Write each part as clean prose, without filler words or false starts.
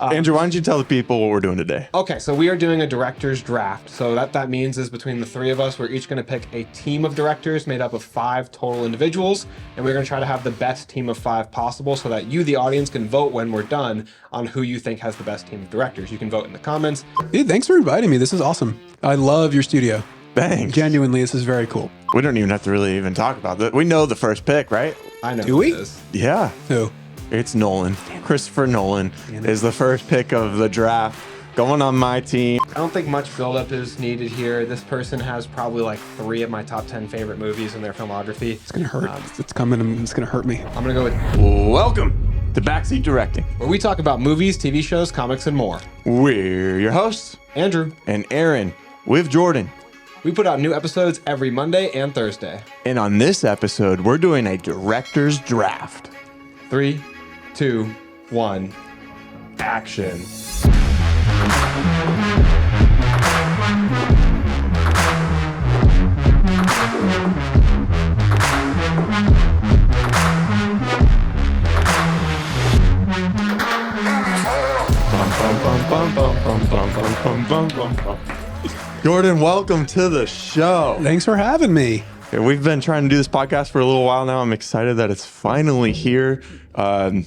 Andrew, why don't you tell the people what we're doing today? Okay, so we are doing a director's draft. So that means is between the three of us, we're each going to pick a team of directors made up of 5 total individuals, and we're going to try to have the best team of 5 possible so that you, the audience, can vote when we're done on who you think has the best team of directors. You can vote in the comments. Dude, thanks for inviting me. This is awesome. I love your studio. Thanks. Genuinely, this is very cool. We don't even have to really even talk about that. We know the first pick, right? I know. Do we? It is. Yeah. Who? It's Nolan. Christopher Nolan is the first pick of the draft. Going on my team. I don't think much buildup is needed here. This person has probably like 3 of my top 10 favorite movies in their filmography. It's going to hurt. It's coming and it's going to hurt me. I'm going to go with Welcome to Backseat Directing, where we talk about movies, TV shows, comics, and more. We're your hosts, Andrew and Aaron, with Jordan. We put out new episodes every Monday and Thursday. And on this episode, we're doing a director's draft. 3, 2, 1, action. Jordan, welcome to the show. Thanks for having me. Yeah, we've been trying to do this podcast for a little while now. I'm excited that it's finally here. I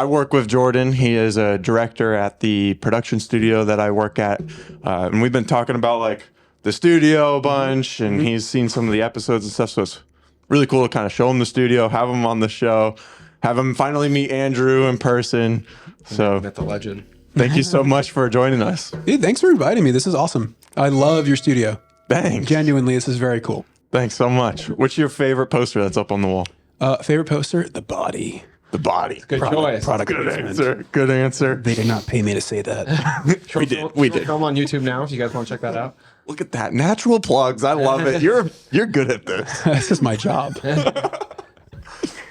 work with Jordan. He is a director at the production studio that I work at. And we've been talking about like the studio a bunch, and he's seen some of the episodes and stuff. So it's really cool to kind of show him the studio, have him on the show, have him finally meet Andrew in person. So Met the legend. thank you so much for joining us. Dude, thanks for inviting me. This is awesome. I love your studio. Thanks. Genuinely, this is very cool. Thanks so much. What's your favorite poster that's up on the wall? Favorite poster? The Body. The Body. Good choice. Product Good placement. answer. Good answer. They did not pay me to say that. We did. Film on YouTube now if you guys want to check that out. Look at that. Natural plugs. I love it. You're good at this. This is my job.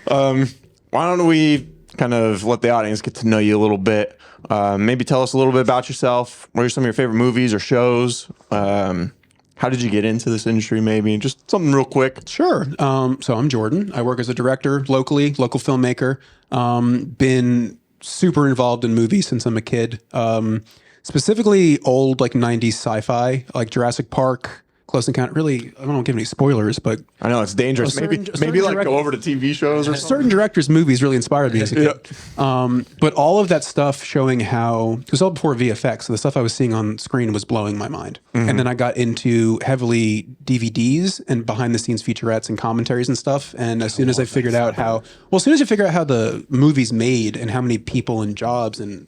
Why don't we kind of let the audience get to know you a little bit? Maybe tell us a little bit about yourself. What are some of your favorite movies or shows? How did you get into this industry, maybe? Just something real quick. Sure. So I'm Jordan. I work as a director locally, local filmmaker. Been super involved in movies since I'm a kid. Specifically old like 90s sci-fi, like Jurassic Park, Close Encounter. Really, I don't want to give any spoilers, but I know it's dangerous. A certain Maybe like director- go over to TV shows or something. certain directors' movies really inspired me as a kid. But all of that stuff showing how it was all before VFX, so the stuff I was seeing on screen was blowing my mind. And then I got into heavily DVDs and behind the scenes featurettes and commentaries and stuff. And as soon as I figured out how the movie's made and how many people and jobs, and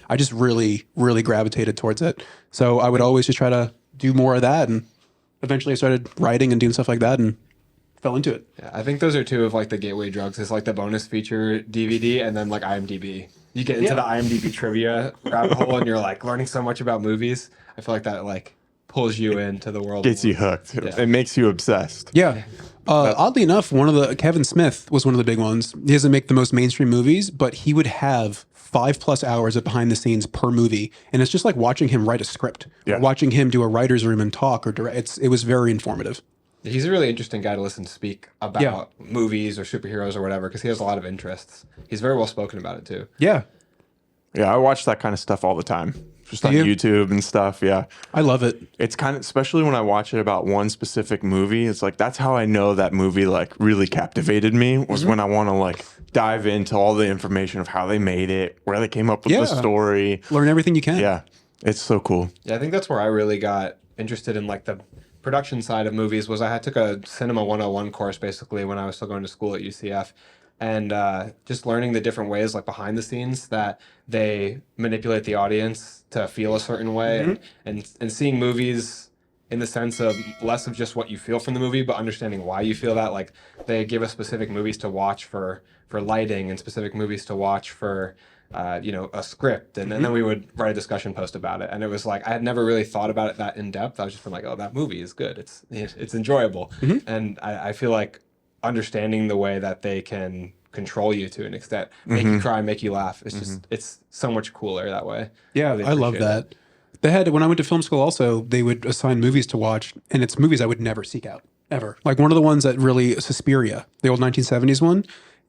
I just really, really gravitated towards it. So I would always just try to do more of that, and eventually I started writing and doing stuff like that and fell into it. Yeah, I think those are 2 of like the gateway drugs. It's like the bonus feature DVD and then like IMDb. You get into the IMDb trivia rabbit hole and you're like learning so much about movies. I feel like that like pulls you into the world. Gets you hooked. Yeah. It makes you obsessed. Yeah. Oddly enough, Kevin Smith was one of the big ones. He doesn't make the most mainstream movies, but he would have 5+ hours of behind the scenes per movie. And it's just like watching him write a script, Yeah. or watching him do a writer's room and talk or direct. It was very informative. He's a really interesting guy to listen to speak about movies or superheroes or whatever because he has a lot of interests. He's very well spoken about it too. Yeah. Yeah, I watch that kind of stuff all the time. Just on you? YouTube and stuff. Yeah. I love it. It's kind of, especially when I watch it about one specific movie, it's like, that's how I know that movie like really captivated me was when I want to like dive into all the information of how they made it, where they came up with the story. Learn everything you can. Yeah. It's so cool. Yeah, I think that's where I really got interested in like the production side of movies was I took a Cinema 101 course basically when I was still going to school at UCF. And just learning the different ways, like behind the scenes, that they manipulate the audience to feel a certain way, and seeing movies in the sense of less of just what you feel from the movie, but understanding why you feel that. Like they give us specific movies to watch for lighting, and specific movies to watch for a script, and then we would write a discussion post about it. And it was like I had never really thought about it that in depth. I was just been like, oh, that movie is good. It's enjoyable, and I feel like understanding the way that they can control you to an extent, make you cry, make you laugh. It's just it's so much cooler that way. Yeah, Really I love appreciate that. it. They had, when I went to film school also, they would assign movies to watch, and it's movies I would never seek out, ever. Like one of the ones that really, Suspiria, the old 1970s one,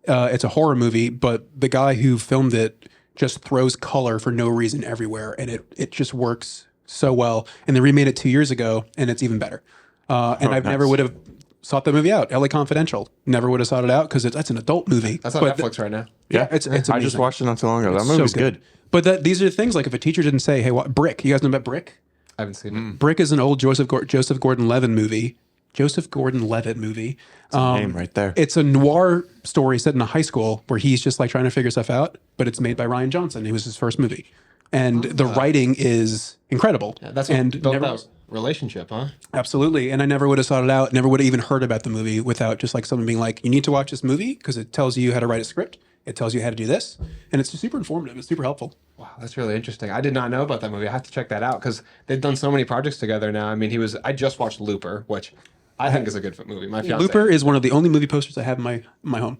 it's a horror movie, but the guy who filmed it just throws color for no reason everywhere, and it just works so well. And they remade it 2 years ago, and it's even better. And I've never would have sought the movie out. LA Confidential, never would have sought it out because that's an adult movie. That's on Netflix right now. Yeah, it's amazing. I just watched it not too long ago. That movie's so good. But these are things like if a teacher didn't say, "Hey, what Brick?" You guys know about Brick? I haven't seen it. Brick is an old Joseph Gordon-Levitt movie. Joseph Gordon-Levitt movie. Name right there. It's a noir story set in a high school where he's just like trying to figure stuff out, but it's made by Rian Johnson. It was his first movie. And the writing is incredible. Yeah, that's what built that relationship, huh? Absolutely. And I never would have sought it out, never would have even heard about the movie without just like someone being like, you need to watch this movie because it tells you how to write a script. It tells you how to do this. And it's super informative. It's super helpful. Wow, that's really interesting. I did not know about that movie. I have to check that out because they've done so many projects together now. I mean, I just watched Looper, which I think is a good movie. My fiance. Looper is one of the only movie posters I have in my home.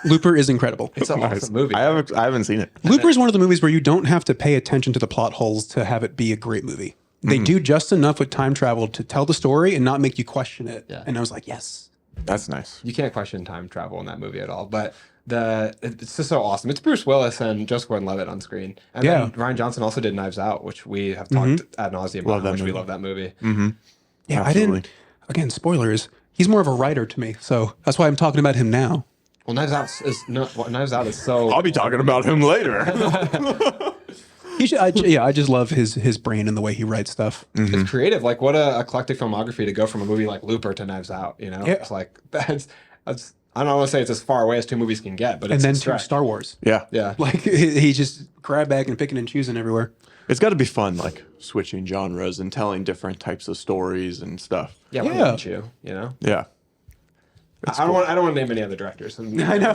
Looper is incredible. It's an awesome movie. I haven't seen it. Looper is one of the movies where you don't have to pay attention to the plot holes to have it be a great movie. They do just enough with time travel to tell the story and not make you question it. Yeah. And I was like, yes. That's nice. You can't question time travel in that movie at all. But it's just so awesome. It's Bruce Willis and Joseph Gordon-Levitt on screen. And then Rian Johnson also did Knives Out, which we have talked ad nauseum about, how much we love that movie. Yeah, Absolutely. I didn't. Again, spoilers. He's more of a writer to me, so that's why I'm talking about him now. Well, Knives Out is so. I'll be talking about him later. I just love his brain and the way he writes stuff. It's creative. Like, what a eclectic filmography to go from a movie like Looper to Knives Out. You know, it's like that's. I don't want to say it's as far away as two movies can get, but it's And then a to stretch. Star Wars. Yeah. Yeah. Like he just grab bag and picking and choosing everywhere. It's got to be fun, like switching genres and telling different types of stories and stuff. Yeah. Why wouldn't you? You know. Yeah. I don't want to name any other directors. I know.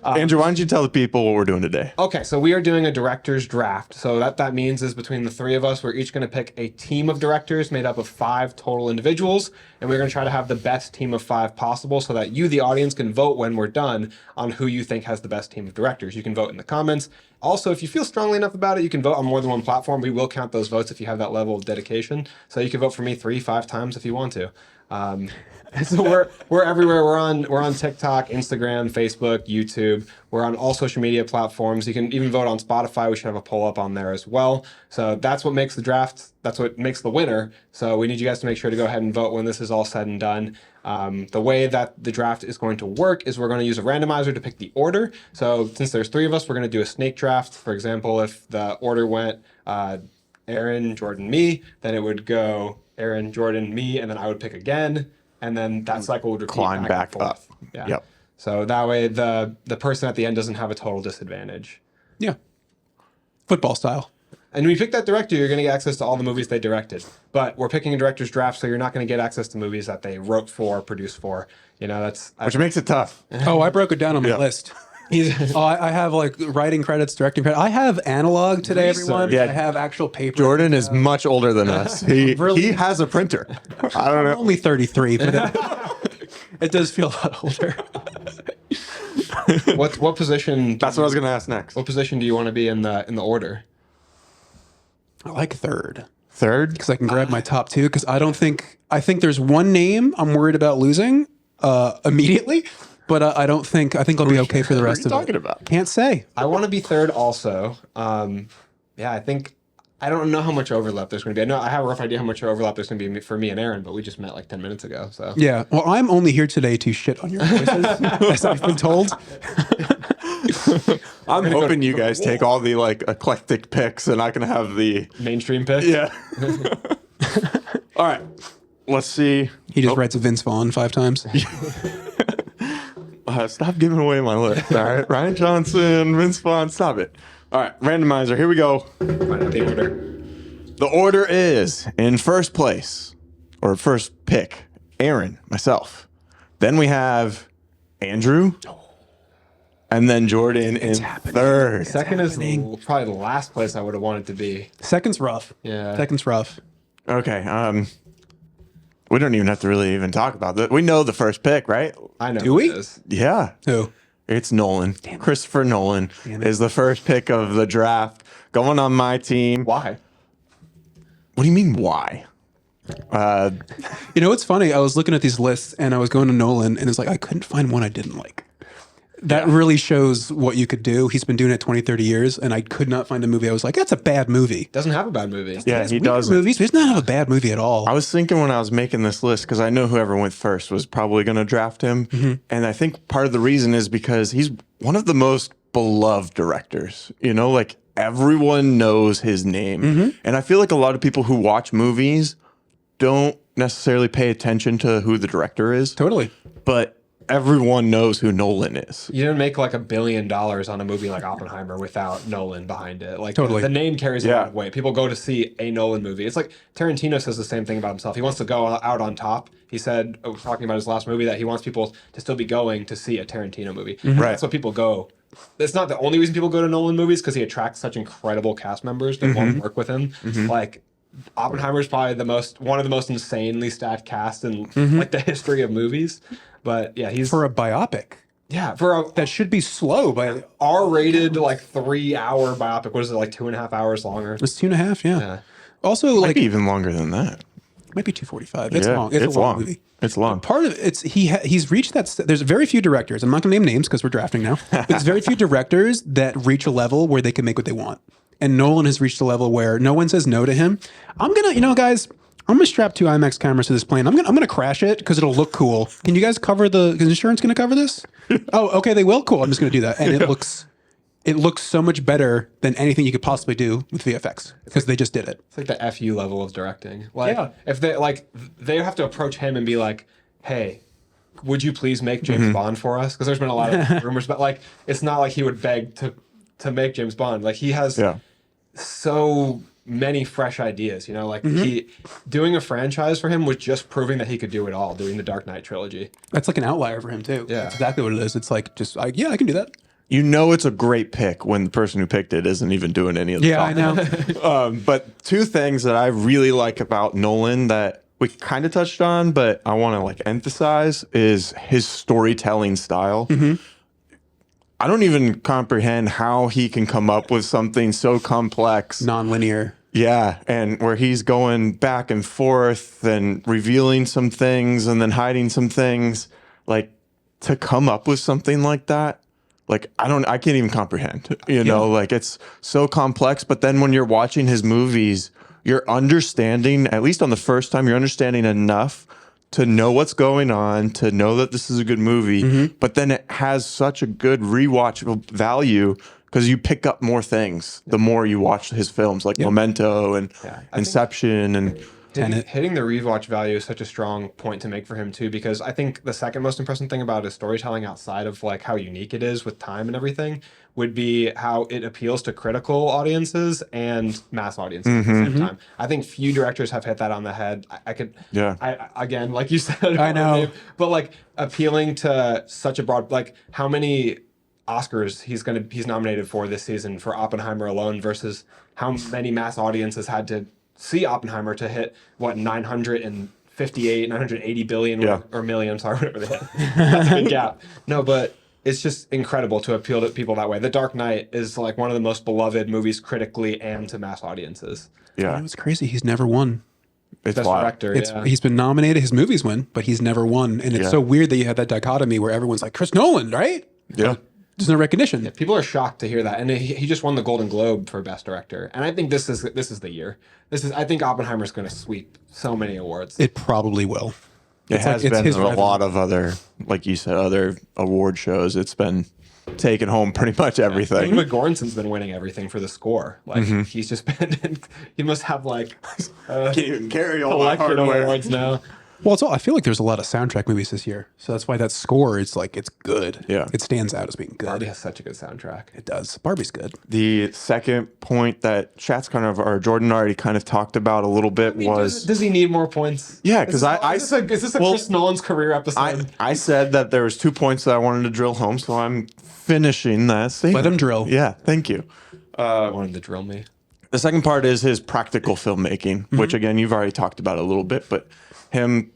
Andrew, why don't you tell the people what we're doing today? Okay, so we are doing a director's draft. So that means is between the three of us, we're each going to pick a team of directors made up of 5 total individuals, and we're going to try to have the best team of 5 possible so that you, the audience, can vote when we're done on who you think has the best team of directors. You can vote in the comments. Also, if you feel strongly enough about it, you can vote on more than one platform. We will count those votes if you have that level of dedication. So you can vote for me 3-5 times if you want to. So we're everywhere. We're on TikTok, Instagram, Facebook, YouTube. We're on all social media platforms. You can even vote on Spotify. We should have a poll up on there as well. So that's what makes the draft. That's what makes the winner. So we need you guys to make sure to go ahead and vote when this is all said and done. The way that the draft is going to work is we're going to use a randomizer to pick the order. So since there's 3 of us, we're going to do a snake draft. For example, if the order went Aaron, Jordan, me, then it would go Aaron, Jordan, me, and then I would pick again. And then that cycle would repeat Climb back and forth. up. Yeah. Yep. So that way the person at the end doesn't have a total disadvantage. Yeah. Football style. And when you pick that director, you're going to get access to all the movies they directed. But we're picking a director's draft, so you're not going to get access to movies that they wrote for, produced for. You know, Which makes it tough. Oh, I broke it down on my list. I have like writing credits, directing credits. I have analog today, everyone. Yeah. I have actual paper. Jordan is much older than us. He has a printer. I don't I'm know. only 33, but it does feel a lot older. what position? That's what I was going to ask next. What position do you want to be in the order? I like third Third? because I can grab my top 2. Because I think there's one name I'm worried about losing immediately. But I think I'll be okay for the rest of it. What are you talking about? Can't say. I want to be third also. I don't know how much overlap there's going to be. I have a rough idea how much overlap there's going to be for me and Aaron, but we just met like 10 minutes ago. So Yeah. Well, I'm only here today to shit on your voices, as I've been told. I'm hoping you guys take all the like eclectic picks and I can have the mainstream pick. yeah. All right. Let's see. He just writes Vince Vaughn 5 times. Stop giving away my list. All right. Ryan Johnson, Vince Vaughn, stop it. All right. Randomizer. Here we go. Find out the order. The order is in first place or first pick, Aaron, myself. Then we have Andrew. And then Jordan in third. Second is probably the last place I would have wanted to be. Second's rough. Yeah. Second's rough. Okay. We don't even have to really even talk about that. We know the first pick, right? I know. Do who we? it is. Yeah. Who? It's Nolan. Christopher Nolan is the first pick of the draft. Going on my team. Why? What do you mean, why? You know, it's funny. I was looking at these lists and I was going to Nolan and it's like, I couldn't find one I didn't like. That really shows what you could do. He's been doing it 20, 30 years, and I could not find a movie I was like, that's a bad movie. Doesn't have a bad movie. Yeah, he does. Movies, but he does not have a bad movie at all. I was thinking when I was making this list, because I know whoever went first was probably going to draft him. And I think part of the reason is because he's one of the most beloved directors. You know, like everyone knows his name. And I feel like a lot of people who watch movies don't necessarily pay attention to who the director is. Totally. But everyone knows who Nolan is. You didn't make like $1 billion on a movie like Oppenheimer without Nolan behind it. Like Totally. the name carries a lot of weight. People go to see a Nolan movie. It's like Tarantino says the same thing about himself. He wants to go out on top. He said, talking about his last movie, that he wants people to still be going to see a Tarantino movie. Right. That's what people go. It's not the only reason people go to Nolan movies, because he attracts such incredible cast members that want to work with him. Like Oppenheimer is probably one of the most insanely stacked casts in like the history of movies. But yeah, he's For a biopic. for a That should be slow, but R-rated like 3-hour biopic. What is it, like 2.5 hours longer? it's 2.5, yeah. Also, Might like, be even longer than that. maybe 2:45. It's Yeah, long. It's a long movie. It's long. Part of it's he's reached that. There's very few directors. I'm not going to name names because we're drafting now. But there's very few directors that reach a level where they can make what they want. And Nolan has reached a level where no one says no to him. I'm gonna, guys. I'm gonna strap 2 IMAX cameras to this plane. I'm gonna crash it because it'll look cool. Can you guys cover is insurance gonna cover this? Oh, okay, they will. Cool. I'm just gonna do that, and it looks so much better than anything you could possibly do with VFX because they just did it. It's like the FU level of directing. Like Yeah. if they have to approach him and be like, "Hey, would you please make James Bond for us?" Because there's been a lot of rumors, but like it's not like he would beg to make James Bond. Like he has so many fresh ideas, like he doing a franchise for him was just proving that he could do it all, doing the Dark Knight trilogy. That's like an outlier for him too. Yeah. That's exactly what it is. It's like I can do that. You know it's a great pick when the person who picked it isn't even doing any of the Yeah, talking. I know. But 2 things that I really like about Nolan that we kind of touched on, but I want to like emphasize is his storytelling style. I don't even comprehend how he can come up with something so complex. Non-linear. Yeah, and where he's going back and forth and revealing some things and then hiding some things, like to come up with something like that, like I can't even comprehend, like it's so complex. But then when you're watching his movies, you're understanding, at least on the first time, you're understanding enough to know what's going on, to know that this is a good movie, but then it has such a good rewatchable value because you pick up more things the more you watch his films, like Memento and Inception and Hitting the rewatch value is such a strong point to make for him too, because I think the second most impressive thing about his storytelling, outside of like how unique it is with time and everything, would be how it appeals to critical audiences and mass audiences at the same time. I think few directors have hit that on the head. I again, like you said, I know, but like appealing to such a broad, like how many Oscars he's nominated for this season for Oppenheimer alone versus how many mass audiences had to see Oppenheimer to hit 980 billion or million, sorry, whatever they hit. That's a big gap. No, but it's just incredible to appeal to people that way. The Dark Knight is like one of the most beloved movies critically and to mass audiences. Yeah, it's crazy. He's never won. It's Best director. He's been nominated. His movies win, but he's never won. And it's so weird that you have that dichotomy where everyone's like, Chris Nolan, right? Yeah. There's no recognition. Yeah, people are shocked to hear that, and he just won the Golden Globe for Best Director, and I think this is the year. I think Oppenheimer's going to sweep so many awards. It probably will. It has been a lot of other, like you said, other award shows. It's been taking home pretty much everything. Ingmar Göransson's been winning everything for the score. Like he's just been. He must have like can't even carry all my collection of hardware awards now. Well, I feel like there's a lot of soundtrack movies this year, so that's why that score is like it's good. Yeah, it stands out as being good. Barbie has such a good soundtrack. It does. Barbie's good. The second point that Chat's or Jordan already kind of talked about a little bit was does he need more points? Yeah, because is this a Chris Nolan's career episode? I said that there was 2 points that I wanted to drill home, so I'm finishing that statement. Let him drill. Yeah, thank you. Wanted to drill me. The second part is his practical filmmaking, which again you've already talked about a little bit, but him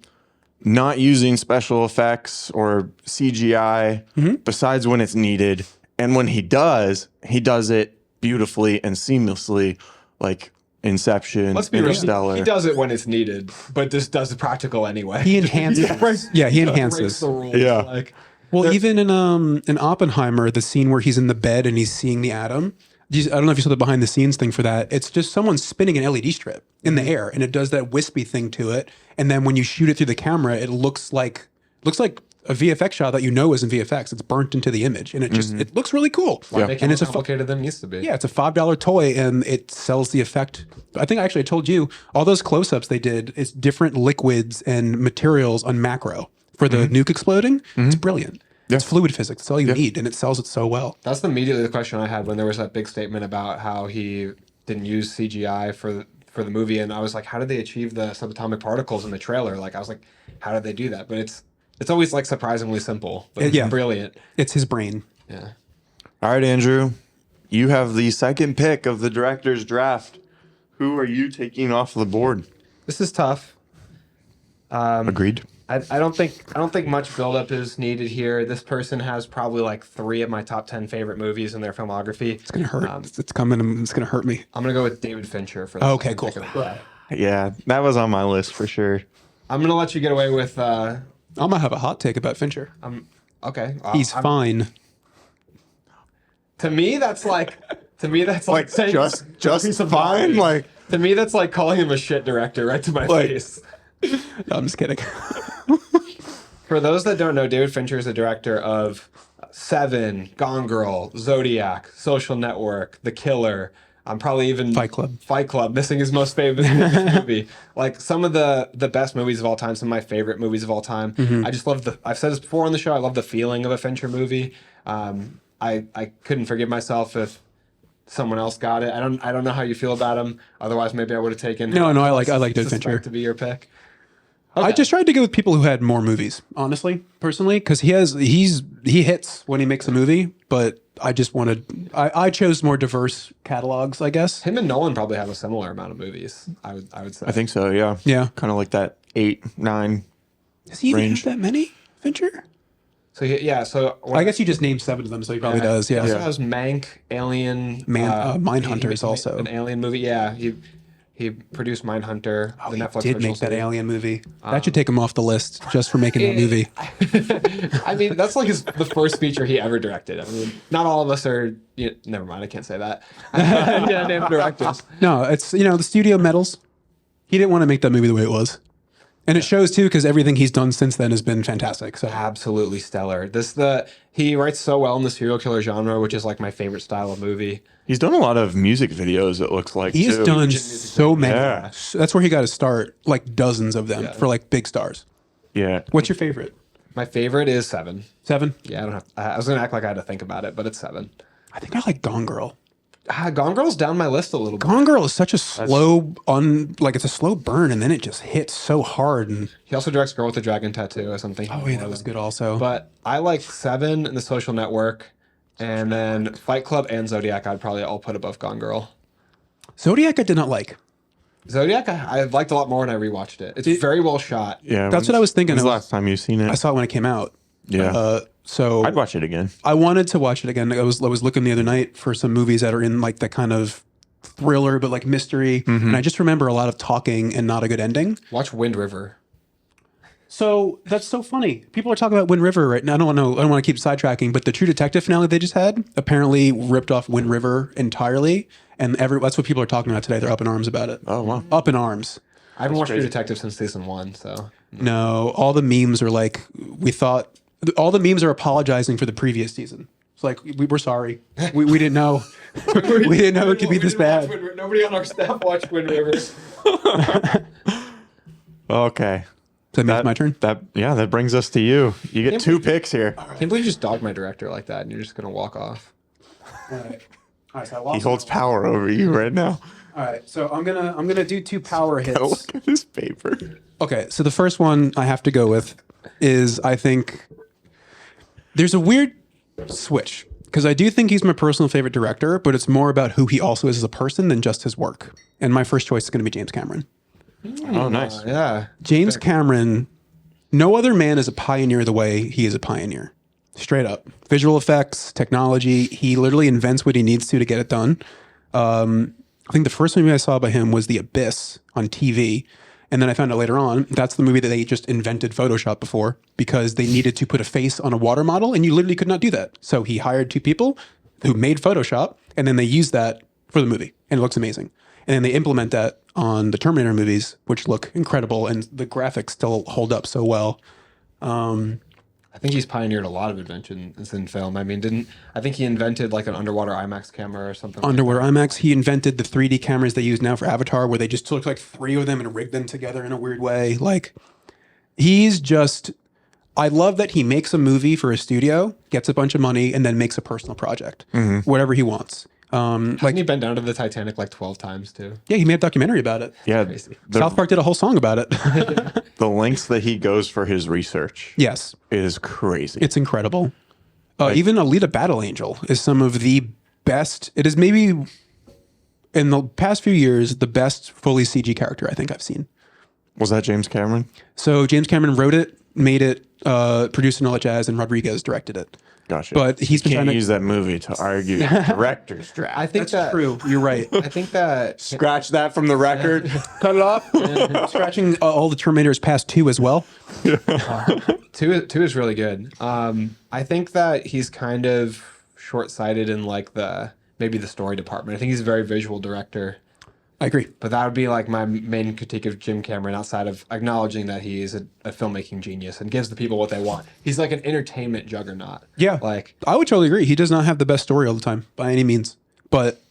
not using special effects or CGI besides when it's needed, and when he does it beautifully and seamlessly, like Inception, Let's be Interstellar. real. He does it when it's needed, but this does the practical anyway. He enhances. He enhances. The rules. Yeah. Like, Well, even in Oppenheimer, the scene where he's in the bed and he's seeing the atom. I don't know if you saw the behind the scenes thing for that. It's just someone spinning an LED strip in the air, and it does that wispy thing to it. And then when you shoot it through the camera, it looks like a VFX shot that isn't VFX. It's burnt into the image, and it looks really cool. And it's more complicated than it needs to be. Yeah, it's a $5 toy, and it sells the effect. I think actually I told you all those close-ups they did is different liquids and materials on macro for the nuke exploding. It's brilliant. Yeah. It's fluid physics. That's all you need, and it sells it so well. That's immediately the question I had when there was that big statement about how he didn't use CGI for the movie, and I was like, how did they achieve the subatomic particles in the trailer? Like, I was like, how did they do that? But it's always like surprisingly simple, but it's brilliant. It's his brain. Yeah. All right, Andrew, you have the second pick of the director's draft. Who are you taking off the board? This is tough. Agreed. I don't think much buildup is needed here. This person has probably like 3 of my top 10 favorite movies in their filmography. It's gonna hurt. It's coming. It's gonna hurt me. I'm gonna go with David Fincher for this. Okay, cool. Yeah, that was on my list for sure. I'm gonna let you get away with. I'm gonna have a hot take about Fincher. Okay. He's fine. To me, that's like saying just fine. Like, to me, that's like calling him a shit director right to my face. No, I'm just kidding. For those that don't know, David Fincher is the director of Seven, Gone Girl, Zodiac, Social Network, The Killer. I'm probably even Fight Club, missing his most famous movie. Like some of the best movies of all time, some of my favorite movies of all time. I just love I've said this before on the show, I love the feeling of a Fincher movie. I couldn't forgive myself if someone else got it. I don't know how you feel about him. Otherwise, maybe I would have taken. No, I like David Fincher to be your pick. Okay. I just tried to go with people who had more movies, honestly, personally, because he hits when he makes a movie, but I just wanted I chose more diverse catalogs, I guess. Him and Nolan probably have a similar amount of movies. I would say. I think so. Yeah. Yeah. Kind of like that 8, 9. Does he even have that many, Fincher? So I guess you just named 7 of them, so he probably does. Yeah. He also has Mank, Alien, Mindhunter is also an Alien movie. Yeah, he produced Mindhunter. Oh, the he Netflix did make that series. Alien movie. That should take him off the list just for making that movie. I mean, that's like the first feature he ever directed. I mean, not all of us are. Never mind, I can't say that. Yeah, name directors. No, it's the studio medals. He didn't want to make that movie the way it was. And it shows too, because everything he's done since then has been fantastic. So absolutely stellar. He writes so well in the serial killer genre, which is like my favorite style of movie. He's done a lot of music videos, it looks like. He's done so many. Yeah. That's where he got to start, like dozens of them for like big stars. Yeah. What's your favorite? My favorite is Seven. 7? Yeah, I was gonna act like I had to think about it, but it's 7. I think I like Gone Girl. Gone Girl's down my list a little bit. Gone Girl is such a slow, it's a slow burn, and then it just hits so hard. And he also directs Girl with the Dragon Tattoo or something. Oh yeah, that was good also. But I like Seven and The Social Network, and then Fight Club and Zodiac. I'd probably all put above Gone Girl. Zodiac I did not like. Zodiac I liked a lot more when I rewatched it. It's very well shot. Yeah, that's what I was thinking. When's the last time you've seen it? I saw it when it came out. Yeah. So I'd watch it again. I wanted to watch it again. I was looking the other night for some movies that are in like that kind of thriller, but like mystery. And I just remember a lot of talking and not a good ending. Watch Wind River. So that's so funny. People are talking about Wind River right now. I don't want to keep sidetracking, but the True Detective finale they just had apparently ripped off Wind River entirely. And that's what people are talking about today. They're up in arms about it. Oh, wow. Up in arms. I haven't watched True Detective since season 1, so. No, all the memes are like, all the memes are apologizing for the previous season. It's like, we're sorry. We didn't know. We didn't know it could be this bad. Nobody on our staff watched Wind River. Okay. Does that make my turn? That brings us to you. You get 2 picks here. I can't believe you just dogged my director like that and you're just going to walk off. All right. So He holds power over you right now. All right. So I'm gonna do 2 power hits. Look at this paper. Okay. So the first one I have to go with is, I think there's a weird switch, because I do think he's my personal favorite director, but it's more about who he also is as a person than just his work. And my first choice is going to be James Cameron. Oh, nice. Yeah. James Cameron, no other man is a pioneer the way he is a pioneer. Straight up. Visual effects, technology, he literally invents what he needs to get it done. I think the first movie I saw by him was The Abyss on TV. And then I found out later on, that's the movie that they just invented Photoshop before because they needed to put a face on a water model and you literally could not do that. So he hired 2 people who made Photoshop and then they used that for the movie and it looks amazing. And then they implement that on the Terminator movies, which look incredible and the graphics still hold up so well. I think he's pioneered a lot of inventions in film. I mean, I think he invented like an underwater IMAX camera or something. Underwater IMAX. He invented the 3D cameras they use now for Avatar, where they just took like 3 of them and rigged them together in a weird way. Like, he's just. I love that he makes a movie for a studio, gets a bunch of money, and then makes a personal project, whatever he wants. Hasn't he been down to the Titanic like 12 times too? Yeah, he made a documentary about it. Yeah, South Park did a whole song about it. the lengths that he goes for his research Yes, is crazy. it's incredible. Even Alita Battle Angel is some of the best. It is maybe in the past few years the best fully CG character I think I've seen. Was that James Cameron? So James Cameron wrote it, made it, produced and all that jazz, and Rodriguez directed it. Gotcha. But he's been Can't trying to use that movie to argue director's draft. I think That's true. You're right. I think that Scratch that from the record. Cut it off. Scratching all the Terminators past 2 as well. two is really good. I think that he's kind of short-sighted in like maybe the story department. I think he's a very visual director. I agree. But that would be like my main critique of Jim Cameron outside of acknowledging that he is a filmmaking genius and gives the people what they want. He's like an entertainment juggernaut. Yeah. Like, I would totally agree. He does not have the best story all the time by any means. But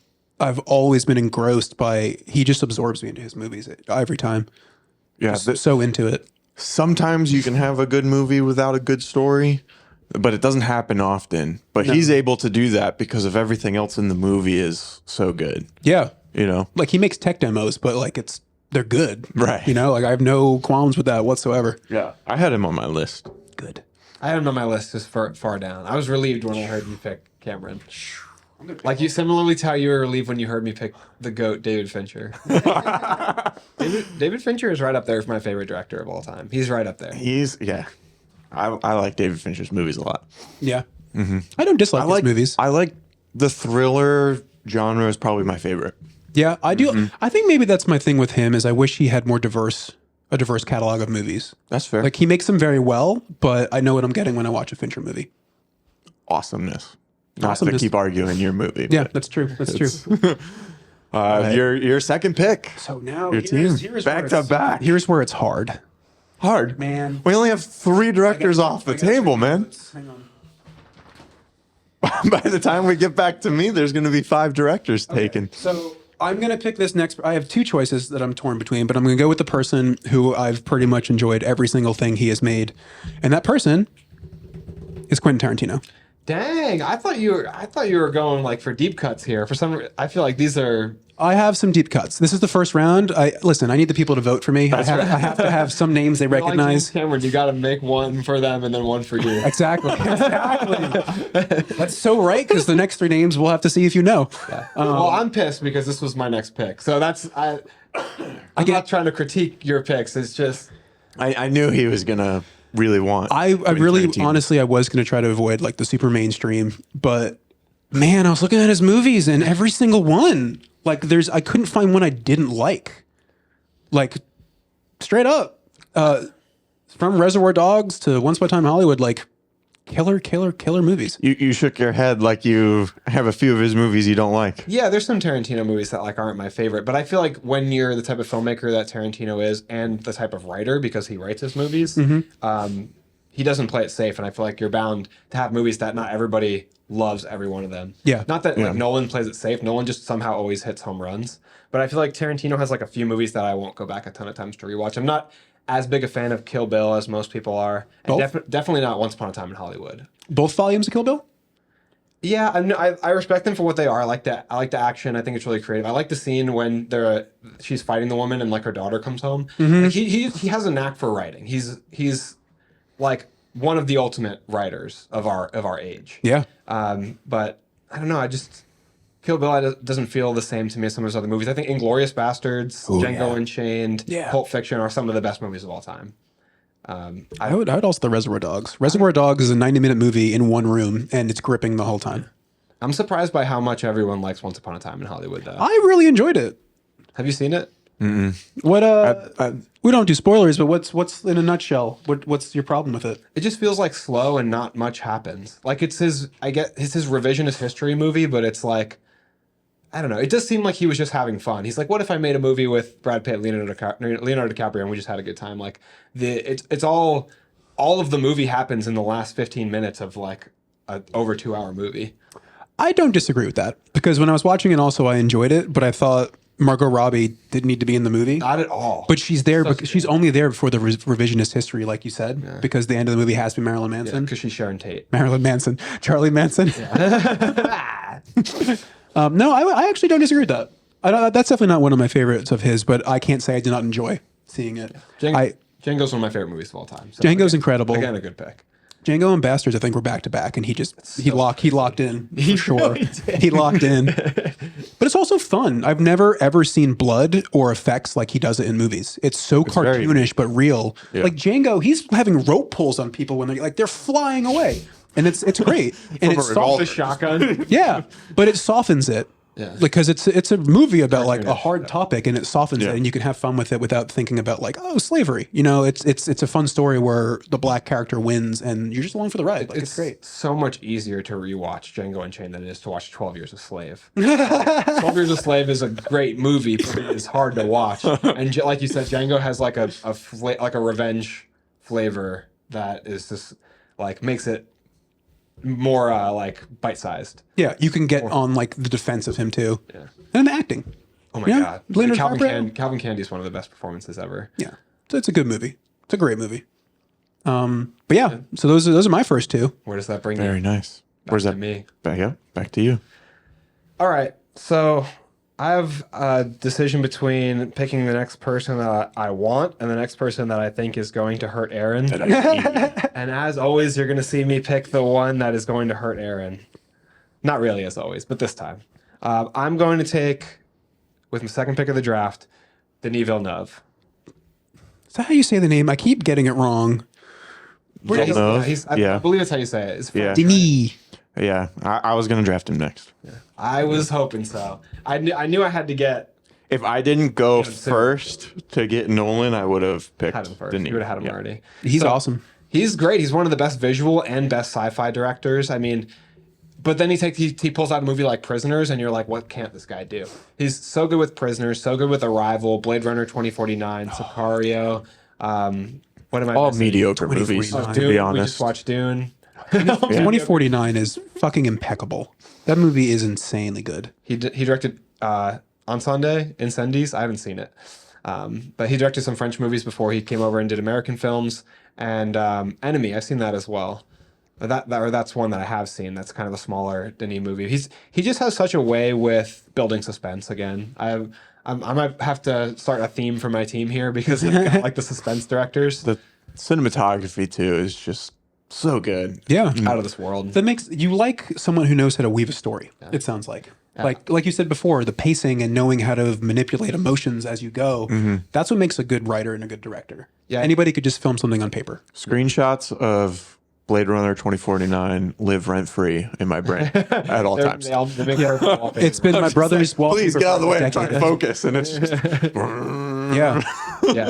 I've always been engrossed by, he just absorbs me into his movies every time. Yeah, So into it. sometimes you can have a good movie without a good story, but it doesn't happen often. But he's able to do that because of everything else in the movie is so good. Yeah. You know, Like he makes tech demos, but like they're good. Right. You know, like I have no qualms with that whatsoever. yeah, I had him on my list. Good. I had him on my list just far down. I was relieved when I heard you pick Cameron. Like you, similarly to how you were relieved when you heard me pick the GOAT, David Fincher. David Fincher is right up there for my favorite director of all time. He's right up there. I like David Fincher's movies a lot. Yeah. Mm-hmm. I don't dislike his movies. I like the thriller genre is probably my favorite. Yeah, I do. I think maybe that's my thing with him is I wish he had a diverse catalog of movies. That's fair. Like he makes them very well, but I know what I'm getting when I watch a Fincher movie. Awesomeness. Not Awesomeness. to keep arguing your movie. Yeah, but that's true. That's true. your second pick. So now Your team. Back to back. Here's where it's hard. Hard. Man. We only have 3 directors off the table, man. Hang on. By the time we get back to me, there's going to be 5 directors taken. So I'm going to pick this next. I have 2 choices that I'm torn between, but I'm going to go with the person who I've pretty much enjoyed every single thing he has made. And that person is Quentin Tarantino. Dang, I thought you were going like for deep cuts here. For some, I feel like these are. I have some deep cuts. This is the first round. I need the people to vote for me. I have to have some names they Like recognize. James Cameron, you got to make one for them and then one for you. Exactly. That's so right, because the next 3 names we'll have to see if you know. Well, I'm pissed because this was my next pick. So I'm not trying to critique your picks. It's just I knew he was going to really want. I really, Tarantino. honestly, I was going to try to avoid like the super mainstream, but man, I was looking at his movies and every single one, like I couldn't find one I didn't like. Like straight up, from Reservoir Dogs to Once Upon a Time in Hollywood, like killer movies. You shook your head like you have a few of his movies you don't like. yeah. There's some Tarantino movies that like aren't my favorite, but I feel like when you're the type of filmmaker that Tarantino is and the type of writer because he writes his movies, he doesn't play it safe, and I feel like you're bound to have movies that not everybody loves every one of them. Yeah. Not that like Nolan plays it safe. Nolan just somehow always hits home runs. But I feel like Tarantino has like a few movies that I won't go back a ton of times to rewatch. I'm not as big a fan of Kill Bill as most people are. And definitely not Once Upon a Time in Hollywood. Both volumes of Kill Bill? Yeah, I respect them for what they are. I like the action. I think it's really creative. I like the scene when she's fighting the woman and like her daughter comes home. Like, he has a knack for writing. He's like one of the ultimate writers of our age. Yeah. But I don't know. Kill Bill doesn't feel the same to me as some of his other movies. I think Inglourious Bastards, Django Unchained, Pulp Fiction are some of the best movies of all time. I would also the Reservoir Dogs. Reservoir Dogs is a 90-minute movie in one room, and it's gripping the whole time. I'm surprised by how much everyone likes Once Upon a Time in Hollywood, though. I really enjoyed it. Have you seen it? What we don't do spoilers, but what's in a nutshell? What's your problem with it? It just feels like slow and not much happens. Like it's his revisionist history movie, but it's like, I don't know. It does seem like he was just having fun. He's like, what if I made a movie with Brad Pitt, Leonardo DiCaprio, and we just had a good time? Like it's all of the movie happens in the last 15 minutes of like a over 2 hour movie. I don't disagree with that because when I was watching it, also I enjoyed it, but I thought Margot Robbie didn't need to be in the movie. Not at all. But she's there because she's only there for the revisionist history, like you said, because the end of the movie has to be Marilyn Manson. Because she's Sharon Tate. Marilyn Manson, Charlie Manson. No, I actually don't disagree with that. That's definitely not one of my favorites of his, but I can't say I did not enjoy seeing it. Django's one of my favorite movies of all time. So Django's incredible. Again, a good pick. Django and Bastards, I think, were back to back, and he locked in for sure. Really He locked in, but it's also fun. I've never ever seen blood or effects like he does it in movies. It's so cartoonish but real. Yeah. Like Django, he's having rope pulls on people when they're flying away, and it's great. And it's the shotgun. Yeah, but it softens it. Yeah. Because it's a movie about like a hard topic, and it softens it, and you can have fun with it without thinking about like, oh, slavery. You know, it's a fun story where the black character wins, and you're just along for the ride. Like, it's great. So much easier to rewatch Django Unchained than it is to watch 12 Years a Slave. 12 Years a Slave is a great movie, but it is hard to watch. And like you said, Django has like a revenge flavor that is just like makes it more like bite-sized. Yeah, you can get on like the defense of him too. Yeah. And the acting. Oh my God. Calvin Candy is one of the best performances ever. Yeah. So it's a good movie. It's a great movie. But yeah, so those are my first two. Where does that bring you? Very nice. Where's that? Me. Back to you. All right. So I have a decision between picking the next person that I want and the next person that I think is going to hurt Aaron. And as always, you're going to see me pick the one that is going to hurt Aaron. Not really as always, but this time. I'm going to take, with my second pick of the draft, Denis Villeneuve. Is that how you say the name? I keep getting it wrong. Villeneuve? I believe that's how you say it. It's yeah. Denis. Yeah, I was going to draft him next. Yeah. I was hoping so. I knew I had to get... If I didn't go first to get Nolan, I would have picked him first. Denis. You would have had him already. He's awesome. He's great. He's one of the best visual and best sci-fi directors. I mean, but then he pulls out a movie like Prisoners, and you're like, what can't this guy do? He's so good with Prisoners, so good with Arrival, Blade Runner 2049, Sicario. What am I all missing? mediocre movies, Dune. to be honest. We just watched Dune. 2049 is fucking impeccable. That movie is insanely good. He directed On Sunday, Incendies. I haven't seen it. But he directed some French movies before he came over and did American films. And Enemy, I've seen that as well. That's one that I have seen. That's kind of a smaller Denis movie. He just has such a way with building suspense again. I might have to start a theme for my team here because I like the suspense directors. The cinematography too is just so good. Yeah. Out of this world. That makes you like someone who knows how to weave a story. Yeah. It sounds like. Yeah. Like you said before, the pacing and knowing how to manipulate emotions as you go. Mm-hmm. That's what makes a good writer and a good director. Yeah. Anybody could just film something on paper. Screenshots of Blade Runner 2049 live rent free in my brain at all times. It's been my brother's wallpaper. Please get out of the way. I'm trying to focus, and it's just yeah.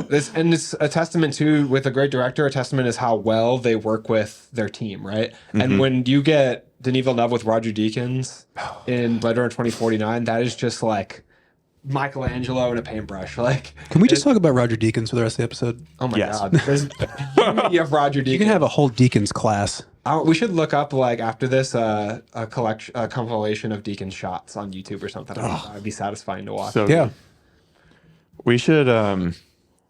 It's a testament to, with a great director. A testament is how well they work with their team, right? Mm-hmm. And when you get Denis Villeneuve with Roger Deakins in Blade Runner 2049, that is just like Michelangelo and a paintbrush. Like, can we just talk about Roger Deakins for the rest of the episode? Oh my God! You have Roger Deakins. You can have a whole Deakins class. We should look up, like, after this a compilation of Deakins shots on YouTube or something. That'd be satisfying to watch. So yeah, we should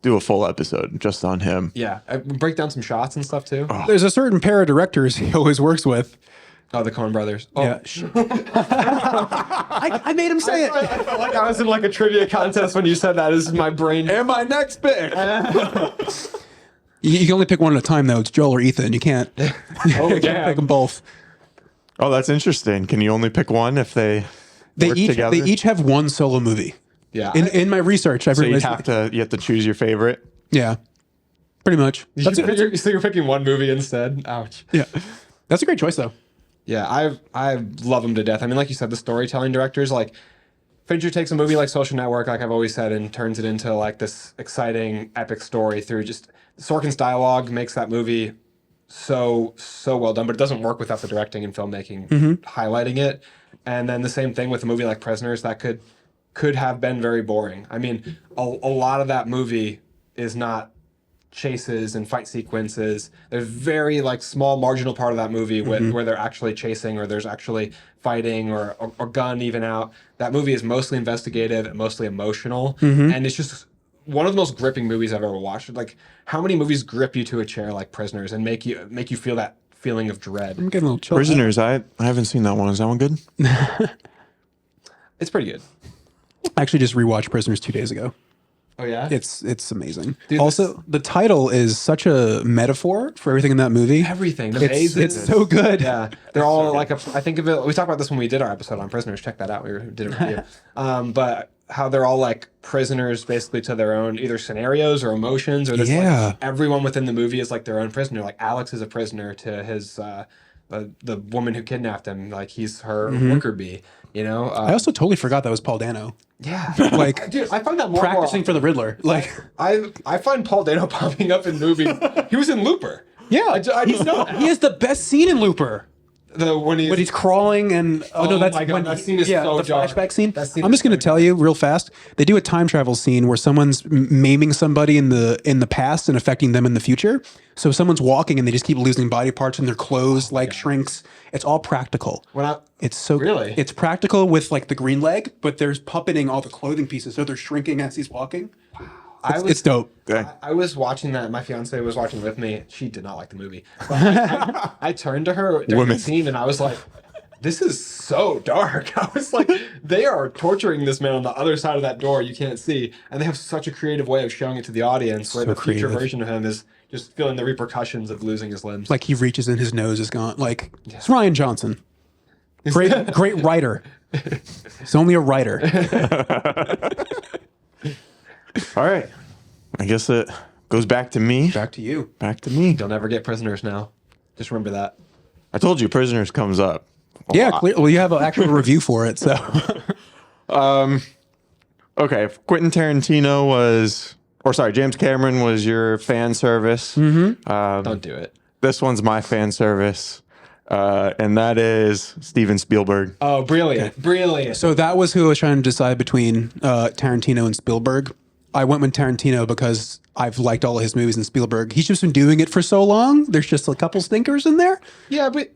do a full episode just on him. Yeah, break down some shots and stuff too. There's a certain pair of directors he always works with. Oh, the Coen Brothers. Oh. Yeah. I made him say it. I felt like I was in like a trivia contest when you said that. This is my brain. And my next pick. You can only pick one at a time, though. It's Joel or Ethan. You can't. You can't pick them both. Oh, that's interesting. Can you only pick one if they work together? They each have one solo movie. Yeah. In my research, I've realized you have to choose your favorite. Yeah. Pretty much. So you're picking one movie instead. Ouch. Yeah. That's a great choice, though. Yeah, I love them to death. I mean, like you said, the storytelling directors, like, Fincher takes a movie like Social Network, like I've always said, and turns it into like this exciting, epic story through just Sorkin's dialogue makes that movie so well done, but it doesn't work without the directing and filmmaking highlighting it. And then the same thing with a movie like Prisoners that could have been very boring. I mean, a lot of that movie is not chases and fight sequences. There's very like small marginal part of that movie where they're actually chasing or there's actually fighting or gun even out. That movie is mostly investigative and mostly emotional, and it's just one of the most gripping movies I've ever watched. Like, how many movies grip you to a chair like Prisoners and make you feel that feeling of dread? I'm getting a little chill. Prisoners, I haven't seen that one. Is that one good? It's pretty good. I actually just rewatched Prisoners 2 days ago. Oh yeah, It's amazing. Dude, also, the title is such a metaphor for everything in that movie. everything. The mazes. It's so good. Yeah, they're all like I think of it. We talked about this when we did our episode on Prisoners. Check that out. We did a review. But how they're all like prisoners, basically to their own either scenarios or emotions, or this, like, everyone within the movie is like their own prisoner. Like Alex is a prisoner to his the woman who kidnapped him. Like he's her worker bee. You know. I also totally forgot that was Paul Dano. Yeah, Like, dude, I find that more practicing for the Riddler. Like, I find Paul Dano popping up in movies. He was in Looper. yeah, I just know that. he has the best scene in Looper. When He's crawling and my God, that scene is so the dark. flashback scene. That scene I'm is just going to so tell you real fast. They do a time travel scene where someone's maiming somebody in the past and affecting them in the future. So someone's walking and they just keep losing body parts and their clothes shrinks. It's all practical. It's so Really? It's practical with like the green leg, but there's puppeting all the clothing pieces, so they're shrinking as he's walking. It's dope. I was watching that. My fiance was watching with me. She did not like the movie. But I turned to her during the scene and I was like, this is so dark. I was like, they are torturing this man on the other side of that door you can't see. And they have such a creative way of showing it to the audience where So the future creative. version of him is just feeling the repercussions of losing his limbs. Like he reaches in, his nose is gone. Like it's Ryan Johnson. Great writer. He's only a writer. All right. I guess it goes back to me. Back to you. Back to me. You'll never get Prisoners now. Just remember that. I told you, Prisoners comes up. Yeah, clear. Well, you have an actual review for it, so. Okay, if Quentin Tarantino was, or sorry, James Cameron was your fan service. Don't do it. This one's my fan service, and that is Steven Spielberg. Oh, brilliant. Brilliant. So that was who I was trying to decide between Tarantino and Spielberg. I went with Tarantino because I've liked all of his movies, and Spielberg, he's just been doing it for so long. There's just a couple stinkers in there. Yeah. But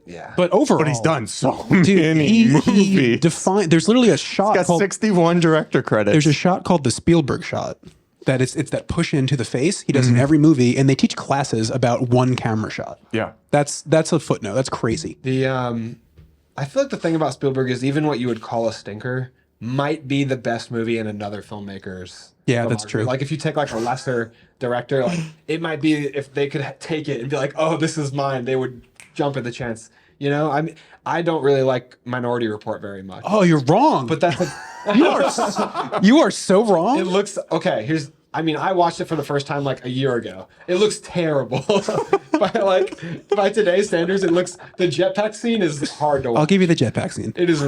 overall. But he's done so Dude, many movies. There's literally a shot Got called 61 director credits. There's a shot called the Spielberg shot. That it's that push into the face. He does in every movie, and they teach classes about one camera shot. Yeah. That's a footnote. That's crazy. I feel like the thing about Spielberg is even what you would call a stinker might be the best movie in another filmmaker's. Yeah, that's filmography. true. Like if you take like a lesser director, like it might be if they could take it and be like, oh, this is mine, they would jump at the chance. You know, I don't really like Minority Report very much. Oh, you're wrong. But that's you are so wrong. it looks okay. I watched it for the first time like a year ago. It looks terrible. by today's standards, it looks the jetpack scene is hard to watch. I'll give you the jetpack scene. It is.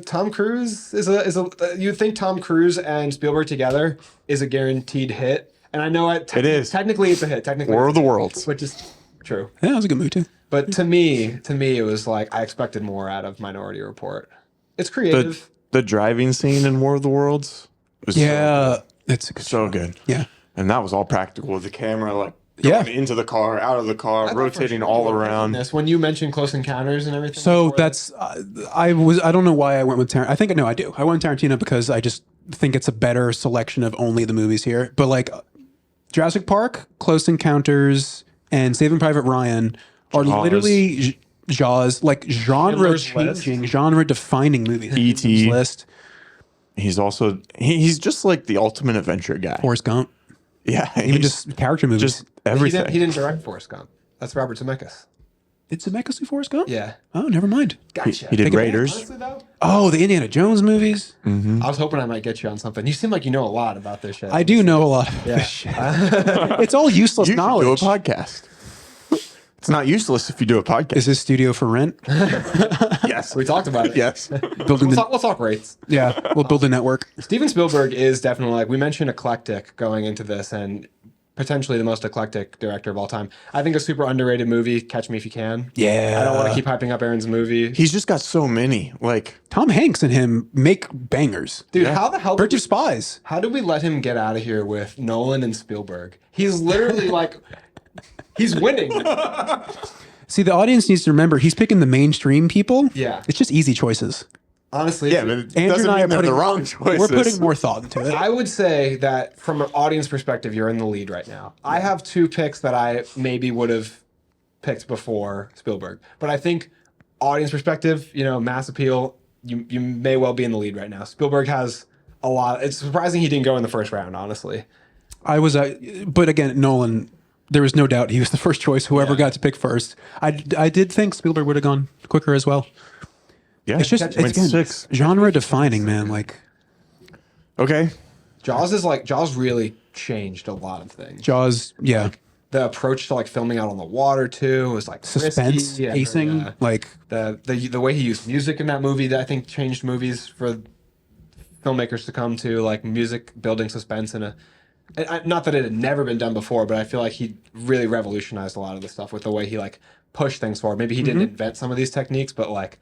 Tom Cruise is a. You'd think Tom Cruise and Spielberg together is a guaranteed hit, and I know it is. Technically, it's a hit. Technically, War of the Worlds. which is true. Yeah, that was a good movie too. But to me, it was like I expected more out of Minority Report. It's creative. The driving scene in War of the Worlds was It's a good so good. Yeah. And that was all practical with the camera like Yeah. going into the car, out of the car, rotating all around. This when you mentioned Close Encounters and everything. So before that's I don't know why I went with Tarantino. I think I do. I went with Tarantino because I just think it's a better selection of only the movies here. But like Jurassic Park, Close Encounters, and Saving Private Ryan are literally Jaws, like genre-changing, genre-defining movies. E.T. List. He's also he's just like the ultimate adventure guy. Forrest Gump. Yeah, Even just character movies. just everything. he didn't direct Forrest Gump. That's Robert Zemeckis. Did Zemeckis do Forrest Gump? Yeah. Oh, never mind. Gotcha. He did Take it back. Raiders. Honestly, though, Oh, the Indiana Jones movies. I was hoping I might get you on something. You seem like you know a lot about this shit. I do know a lot of this shit. It's all useless You should do a knowledge. podcast. It's not useless if you do a podcast. Is this studio for rent? Yes. Yes. We talked about it. Yes. Building We'll talk rates. yeah, we'll build a network. Steven Spielberg is definitely, like we mentioned, eclectic going into this, and potentially the most eclectic director of all time. I think a super underrated movie, Catch Me If You Can. Yeah. I don't want to keep hyping up Aaron's movie. He's just got so many. Like, Tom Hanks and him make bangers. Dude, how the hell Bridge of Spies. how did we let him get out of here with Nolan and Spielberg? He's literally like, he's winning. See, the audience needs to remember he's picking the mainstream people. Yeah. It's just easy choices. Honestly, yeah, but it Andrew doesn't and I mean are they're putting the wrong choices. We're putting more thought into it. I would say that from an audience perspective, you're in the lead right now. I have two picks that I maybe would have picked before Spielberg, but I think audience perspective, mass appeal, you may well be in the lead right now. Spielberg has a lot. It's surprising he didn't go in the first round, honestly. I was, but again, Nolan. There was no doubt he was the first choice. Whoever got to pick first, I did think Spielberg would have gone quicker as well. Yeah, It's just went it's again, 6. genre defining, man. Like Okay. Jaws really changed a lot of things. Jaws, yeah, The approach to like filming out on the water too was like suspense, risky, and, pacing, like the way he used music in that movie that I think changed movies for filmmakers to come to, like music building suspense in a. Not that it had never been done before, but I feel like he really revolutionized a lot of the stuff with the way he like pushed things forward. Maybe he didn't invent some of these techniques, but like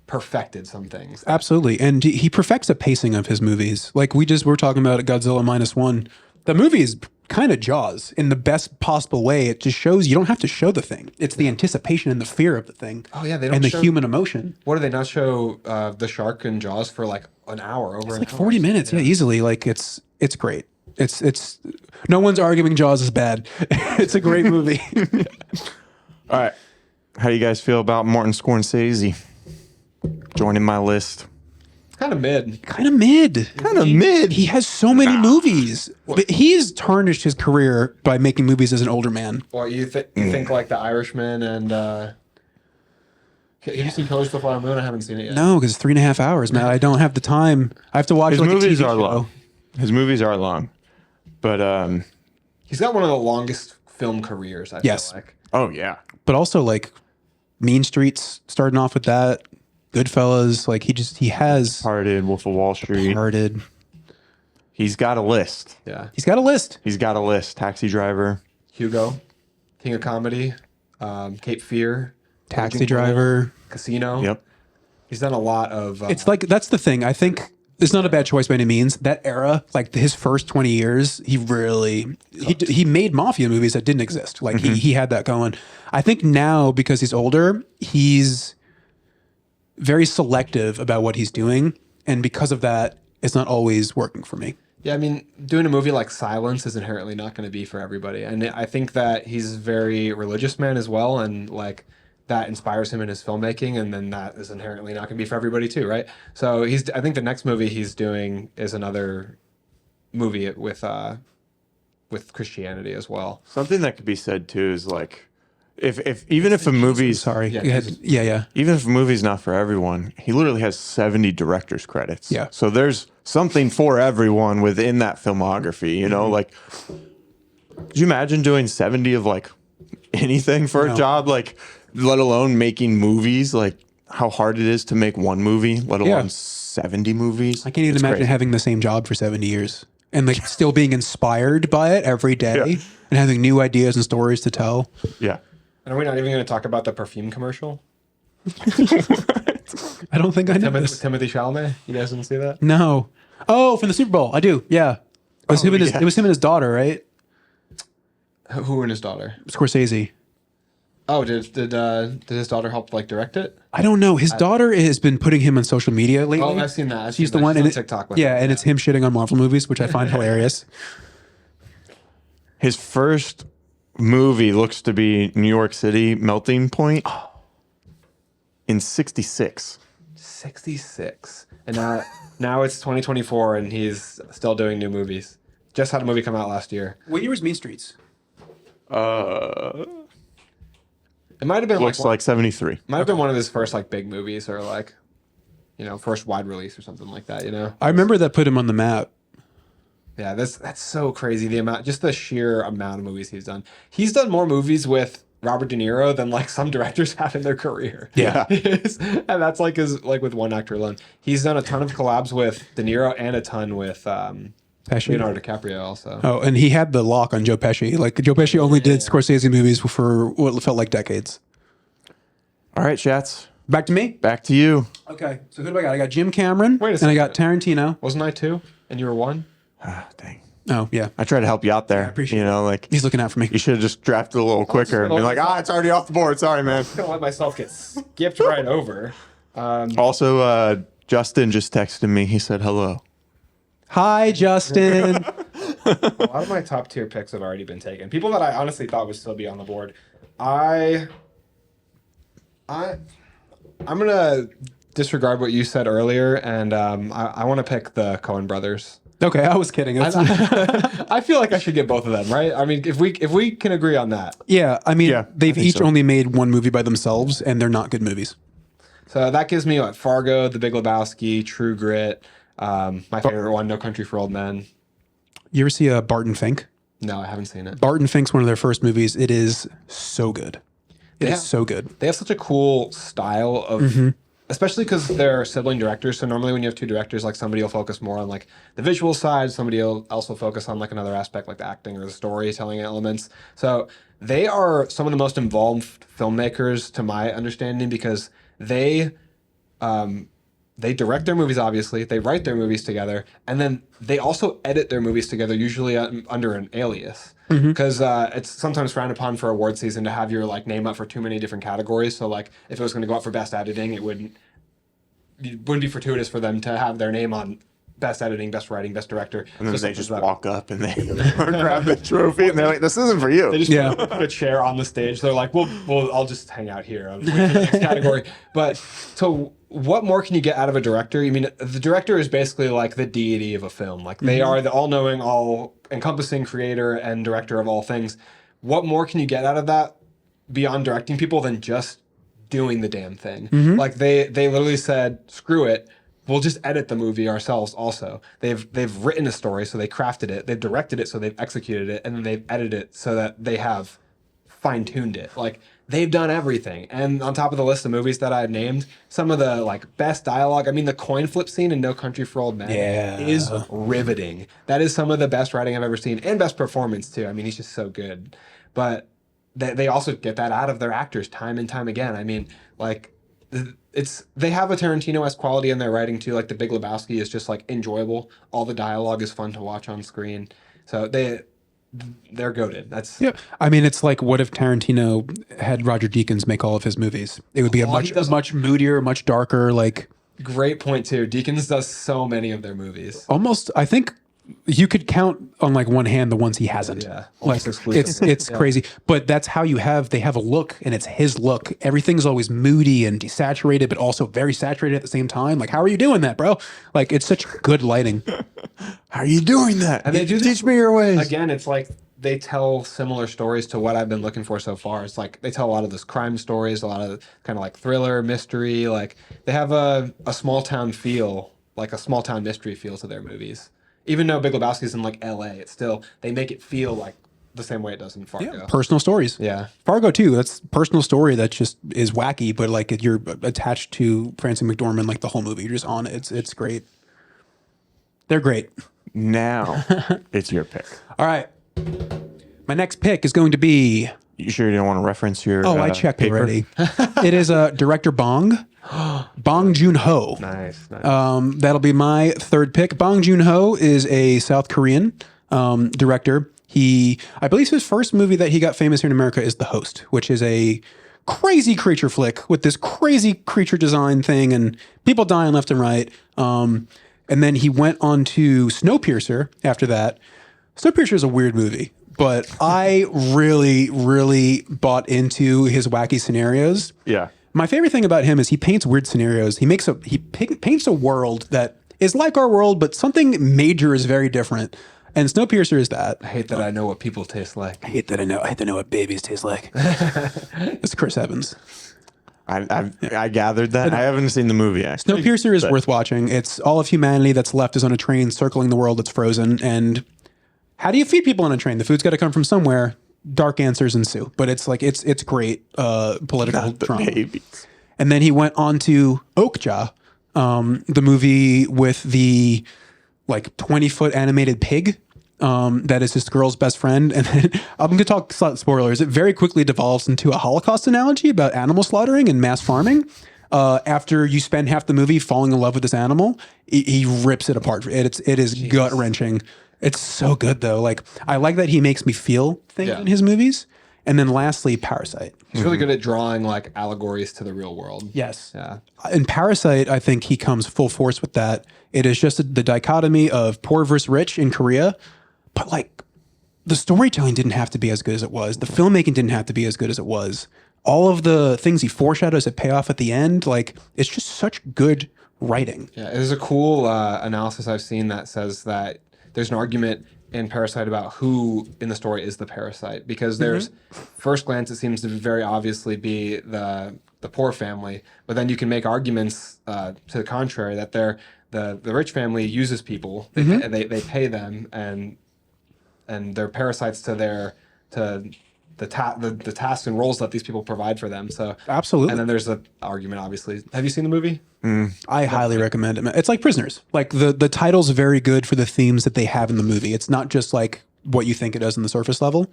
perfected some things. absolutely. And he perfects the pacing of his movies. Like we're talking about Godzilla -1. The movie is kind of Jaws in the best possible way. It just shows you don't have to show the thing. It's the anticipation and the fear of the thing. Oh yeah, they don't and the show, human emotion. What do they not show the shark in Jaws for like an hour over? Like 40 minutes, yeah, easily. Like it's great. It's no one's arguing Jaws is bad. It's a great movie. All right. How do you guys feel about Martin Scorsese joining my list? Kind of mid. Kind of mid. Kind of mid. He has so many movies. But he's tarnished his career by making movies as an older man. Well, you think like The Irishman and have you seen Killers of the Flower Moon? I haven't seen it yet. No, because it's 3.5 hours, man. I don't have the time. I have to watch His like movies a TV are show. long. His movies are long. But He's got one of the longest film careers, I Yes. feel like. oh yeah. But also like Mean Streets starting off with that. Goodfellas, like he has Departed, Wolf of Wall Street. Departed. He's got a list. Yeah. He's got a list. He's got a list. Taxi Driver. Hugo, King of Comedy, Cape Fear, Taxi Raging Bull, Driver. Casino. Yep. He's done a lot of. It's like that's the thing. I think it's not a bad choice by any means. That era, like his first 20 years, he really he made mafia movies that didn't exist. Like he had that going. I think now because he's older, he's very selective about what he's doing, and because of that, it's not always working for me. Yeah, I mean, doing a movie like Silence is inherently not going to be for everybody, and I think that he's a very religious man as well, and like that inspires him in his filmmaking, and then that is inherently not going to be for everybody too, right? So I think the next movie he's doing is another movie with Christianity as well. Something that could be said too is like, even if a movie's Sorry. Yeah, Go ahead. Yeah. even if a movie's not for everyone, he literally has 70 director's credits. Yeah. So there's something for everyone within that filmography, you know, like, could you imagine doing 70 of like anything for a job? Like, let alone making movies, like how hard it is to make one movie, let alone 70 movies. I can't even imagine having the same job for 70 years and like still being inspired by it every day and having new ideas and stories to tell. Yeah. And are we not even going to talk about the perfume commercial? I don't think I know this. Timothy Chalamet? You guys didn't see that? No. Oh, from the Super Bowl. I do. Yeah. It was him and it was him and his daughter, right? Who and his daughter? Scorsese. Oh, did his daughter help like direct it? I don't know. His daughter has been putting him on social media lately. Oh, I've seen that. She's the one. She's And on TikTok with yeah, him. and it's him shitting on Marvel movies, which I find hilarious. His first movie looks to be New York City Melting Point in 66. 66. And now it's 2024 and he's still doing new movies. Just had a movie come out last year. What year was Mean Streets? It might have been Looks like 73. might have been one of his first like big movies or like, first wide release or something like that, I remember that put him on the map. Yeah, that's so crazy. The sheer amount of movies he's done. He's done more movies with Robert De Niro than like some directors have in their career. Yeah. And that's like his like with one actor alone. He's done a ton of collabs with De Niro and a ton with Pesci. Leonardo DiCaprio also. Oh, and he had the lock on Joe Pesci. Like Joe Pesci only did Scorsese movies for what felt like decades. All right, Shats. Back to me. Back to you. Okay, so who do I got? I got Jim Cameron, Wait a and I got second. Tarantino. Wasn't I 2 and you were 1? Ah, dang. Oh yeah, I tried to help you out there. appreciate you know, like he's looking out for me. you should have just drafted a little quicker and been like, it's already off the board. Sorry, man. I'm gonna let myself get skipped right over. Also, Justin just texted me. He said hello. Hi, Justin. A lot of my top tier picks have already been taken. People that I honestly thought would still be on the board. I'm gonna disregard what you said earlier, and I want to pick the Coen Brothers. Okay, I was kidding. I feel like I should get both of them, right? I mean, if we can agree on that. Yeah, I mean, Yeah, they've I think each so. only made one movie by themselves, and they're not good movies. So that gives me what Fargo, The Big Lebowski, True Grit, my favorite one, No Country for Old Men. You ever see a Barton Fink? No, I haven't seen it. Barton Fink's one of their first movies. It is so good. It is so good. They have such a cool style of, especially because they're sibling directors. So normally when you have 2 directors, like somebody will focus more on like the visual side, somebody will also focus on like another aspect like the acting or the storytelling elements. So they are some of the most involved filmmakers to my understanding because they direct their movies, obviously. They write their movies together, and then they also edit their movies together, usually under an alias, because it's sometimes frowned upon for award season to have your like name up for too many different categories. So like if it was going to go up for best editing, it wouldn't be fortuitous for them to have their name on best editing, best writing, best director. And then So they just sometimes walk up and they grab the trophy and they're like, this isn't for you. They just Yeah. put a chair on the stage. They're like, well, I'll just hang out here. I'll wait for the next category. But so what more can you get out of a director? I mean, the director is basically like the deity of a film. Like they are the all-knowing, all-encompassing creator and director of all things. What more can you get out of that beyond directing people than just doing the damn thing? Like they literally said, screw it. We'll just edit the movie ourselves also. They've written a story, so they crafted it. They've directed it, so they've executed it. And then they've edited it so that they have fine-tuned it. Like, they've done everything. And on top of the list of movies that I had named, some of the, like, best dialogue. I mean, the coin flip scene in No Country for Old Men is riveting. That is some of the best writing I've ever seen. And best performance, too. I mean, he's just so good. But they also get that out of their actors time and time again. I mean, like... they have a Tarantino-esque quality in their writing too. Like The Big Lebowski is just like enjoyable. All the dialogue is fun to watch on screen. So they're goated. That's Yeah, I mean, it's like what if Tarantino had Roger Deakins make all of his movies? It would be a much moodier, much darker, like great point too. Deakins does so many of their movies. almost. I think you could count on like one hand the ones he hasn't. Yeah, like almost exclusively. it's crazy. But that's how they have a look, and it's his look. Everything's always moody and desaturated, but also very saturated at the same time. Like, how are you doing that, bro? Like, it's such good lighting. How are you doing that? And they do Teach me your ways. Again, it's like they tell similar stories to what I've been looking for so far. It's like they tell a lot of those crime stories, a lot of kind of like thriller, mystery. Like they have a small town feel, like a small town mystery feel to their movies. Even though Big Lebowski's in like LA, it's still, they make it feel like the same way it does in Fargo. Personal stories. Yeah. Fargo too. That's a personal story that just is wacky, but like you're attached to Francie McDormand like the whole movie. You're just on it. It's great. They're great. Now it's your pick. All right. My next pick is going to be. You sure you don't want to reference your I checked paper? already. It is director Bong Joon-ho. Nice. That'll be my third pick. Bong Joon-ho is a South Korean director. I believe his first movie that he got famous here in America is The Host, which is a crazy creature flick with this crazy creature design thing and people dying left and right. And then he went on to Snowpiercer after that. Snowpiercer is a weird movie, but I really, really bought into his wacky scenarios. Yeah. My favorite thing about him is he paints weird scenarios. He paints a world that is like our world, but something major is very different. And Snowpiercer is that. I hate that I know what people taste like. I hate to know what babies taste like. It's Chris Evans. I gathered that. I haven't seen the movie actually. Snowpiercer is worth watching. It's all of humanity that's left is on a train circling the world that's frozen. And how do you feed people on a train? The food's got to come from somewhere. dark answers ensue, but it's like it's great political Not the drama. babies. And then he went on to Okja, the movie with the like 20-foot animated pig that is this girl's best friend. And then, I'm going to talk spoilers. It very quickly devolves into a Holocaust analogy about animal slaughtering and mass farming. After you spend half the movie falling in love with this animal, he rips it apart. It is gut wrenching. It's so good though. Like I like that he makes me feel things in his movies. And then lastly, Parasite. He's really good at drawing like allegories to the real world. Yes. Yeah. In Parasite, I think he comes full force with that. It is just the dichotomy of poor versus rich in Korea, but like the storytelling didn't have to be as good as it was. The filmmaking didn't have to be as good as it was. All of the things he foreshadows that pay off at the end, like it's just such good writing. Yeah. There's a cool analysis I've seen that says that there's an argument in Parasite about who in the story is the parasite, because there's first glance it seems to very obviously be the poor family, but then you can make arguments to the contrary that the rich family uses people, they pay them and they're parasites to the tasks and roles that these people provide for them. So Absolutely. And then there's the argument, obviously. Have you seen the movie? I highly recommend it. It's like Prisoners. Like the title's very good for the themes that they have in the movie. It's not just like what you think it does in the surface level.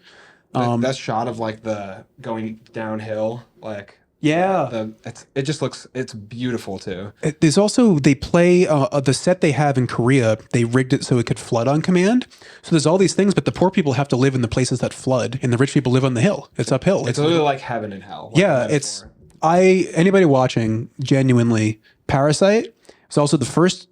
That shot of like the going downhill, like it just looks, it's beautiful too. There's also, they play the set they have in Korea, they rigged it so it could flood on command. So there's all these things, but the poor people have to live in the places that flood and the rich people live on the hill. It's uphill. It's literally like heaven and hell. Like Yeah, anybody watching, genuinely, Parasite is also the first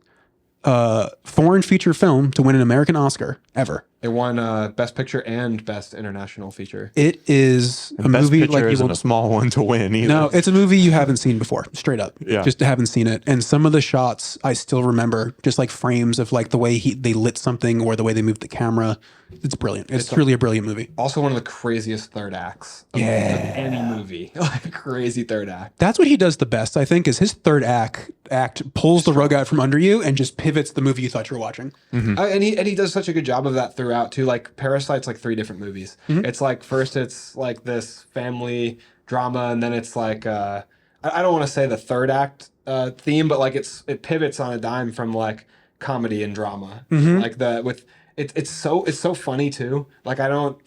foreign feature film to win an American Oscar ever. It won Best Picture and Best International Feature. It is a Best movie Picture like you isn't will. a small one to win either. No, it's a movie you haven't seen before, straight up. Yeah. Just haven't seen it. And some of the shots I still remember, just like frames of like the way they lit something or the way they moved the camera. It's brilliant. It's truly a brilliant movie. Also one of the craziest third acts of any movie. Like a crazy third act. That's what he does the best, I think, is his third act pulls the rug out from under you and just pivots the movie you thought you were watching. And he does such a good job of that throughout too. Like Parasite's like 3 different movies. It's like first it's like this family drama, and then it's like I don't want to say the third act theme, but like it pivots on a dime from like comedy and drama. Like it's so funny too. Like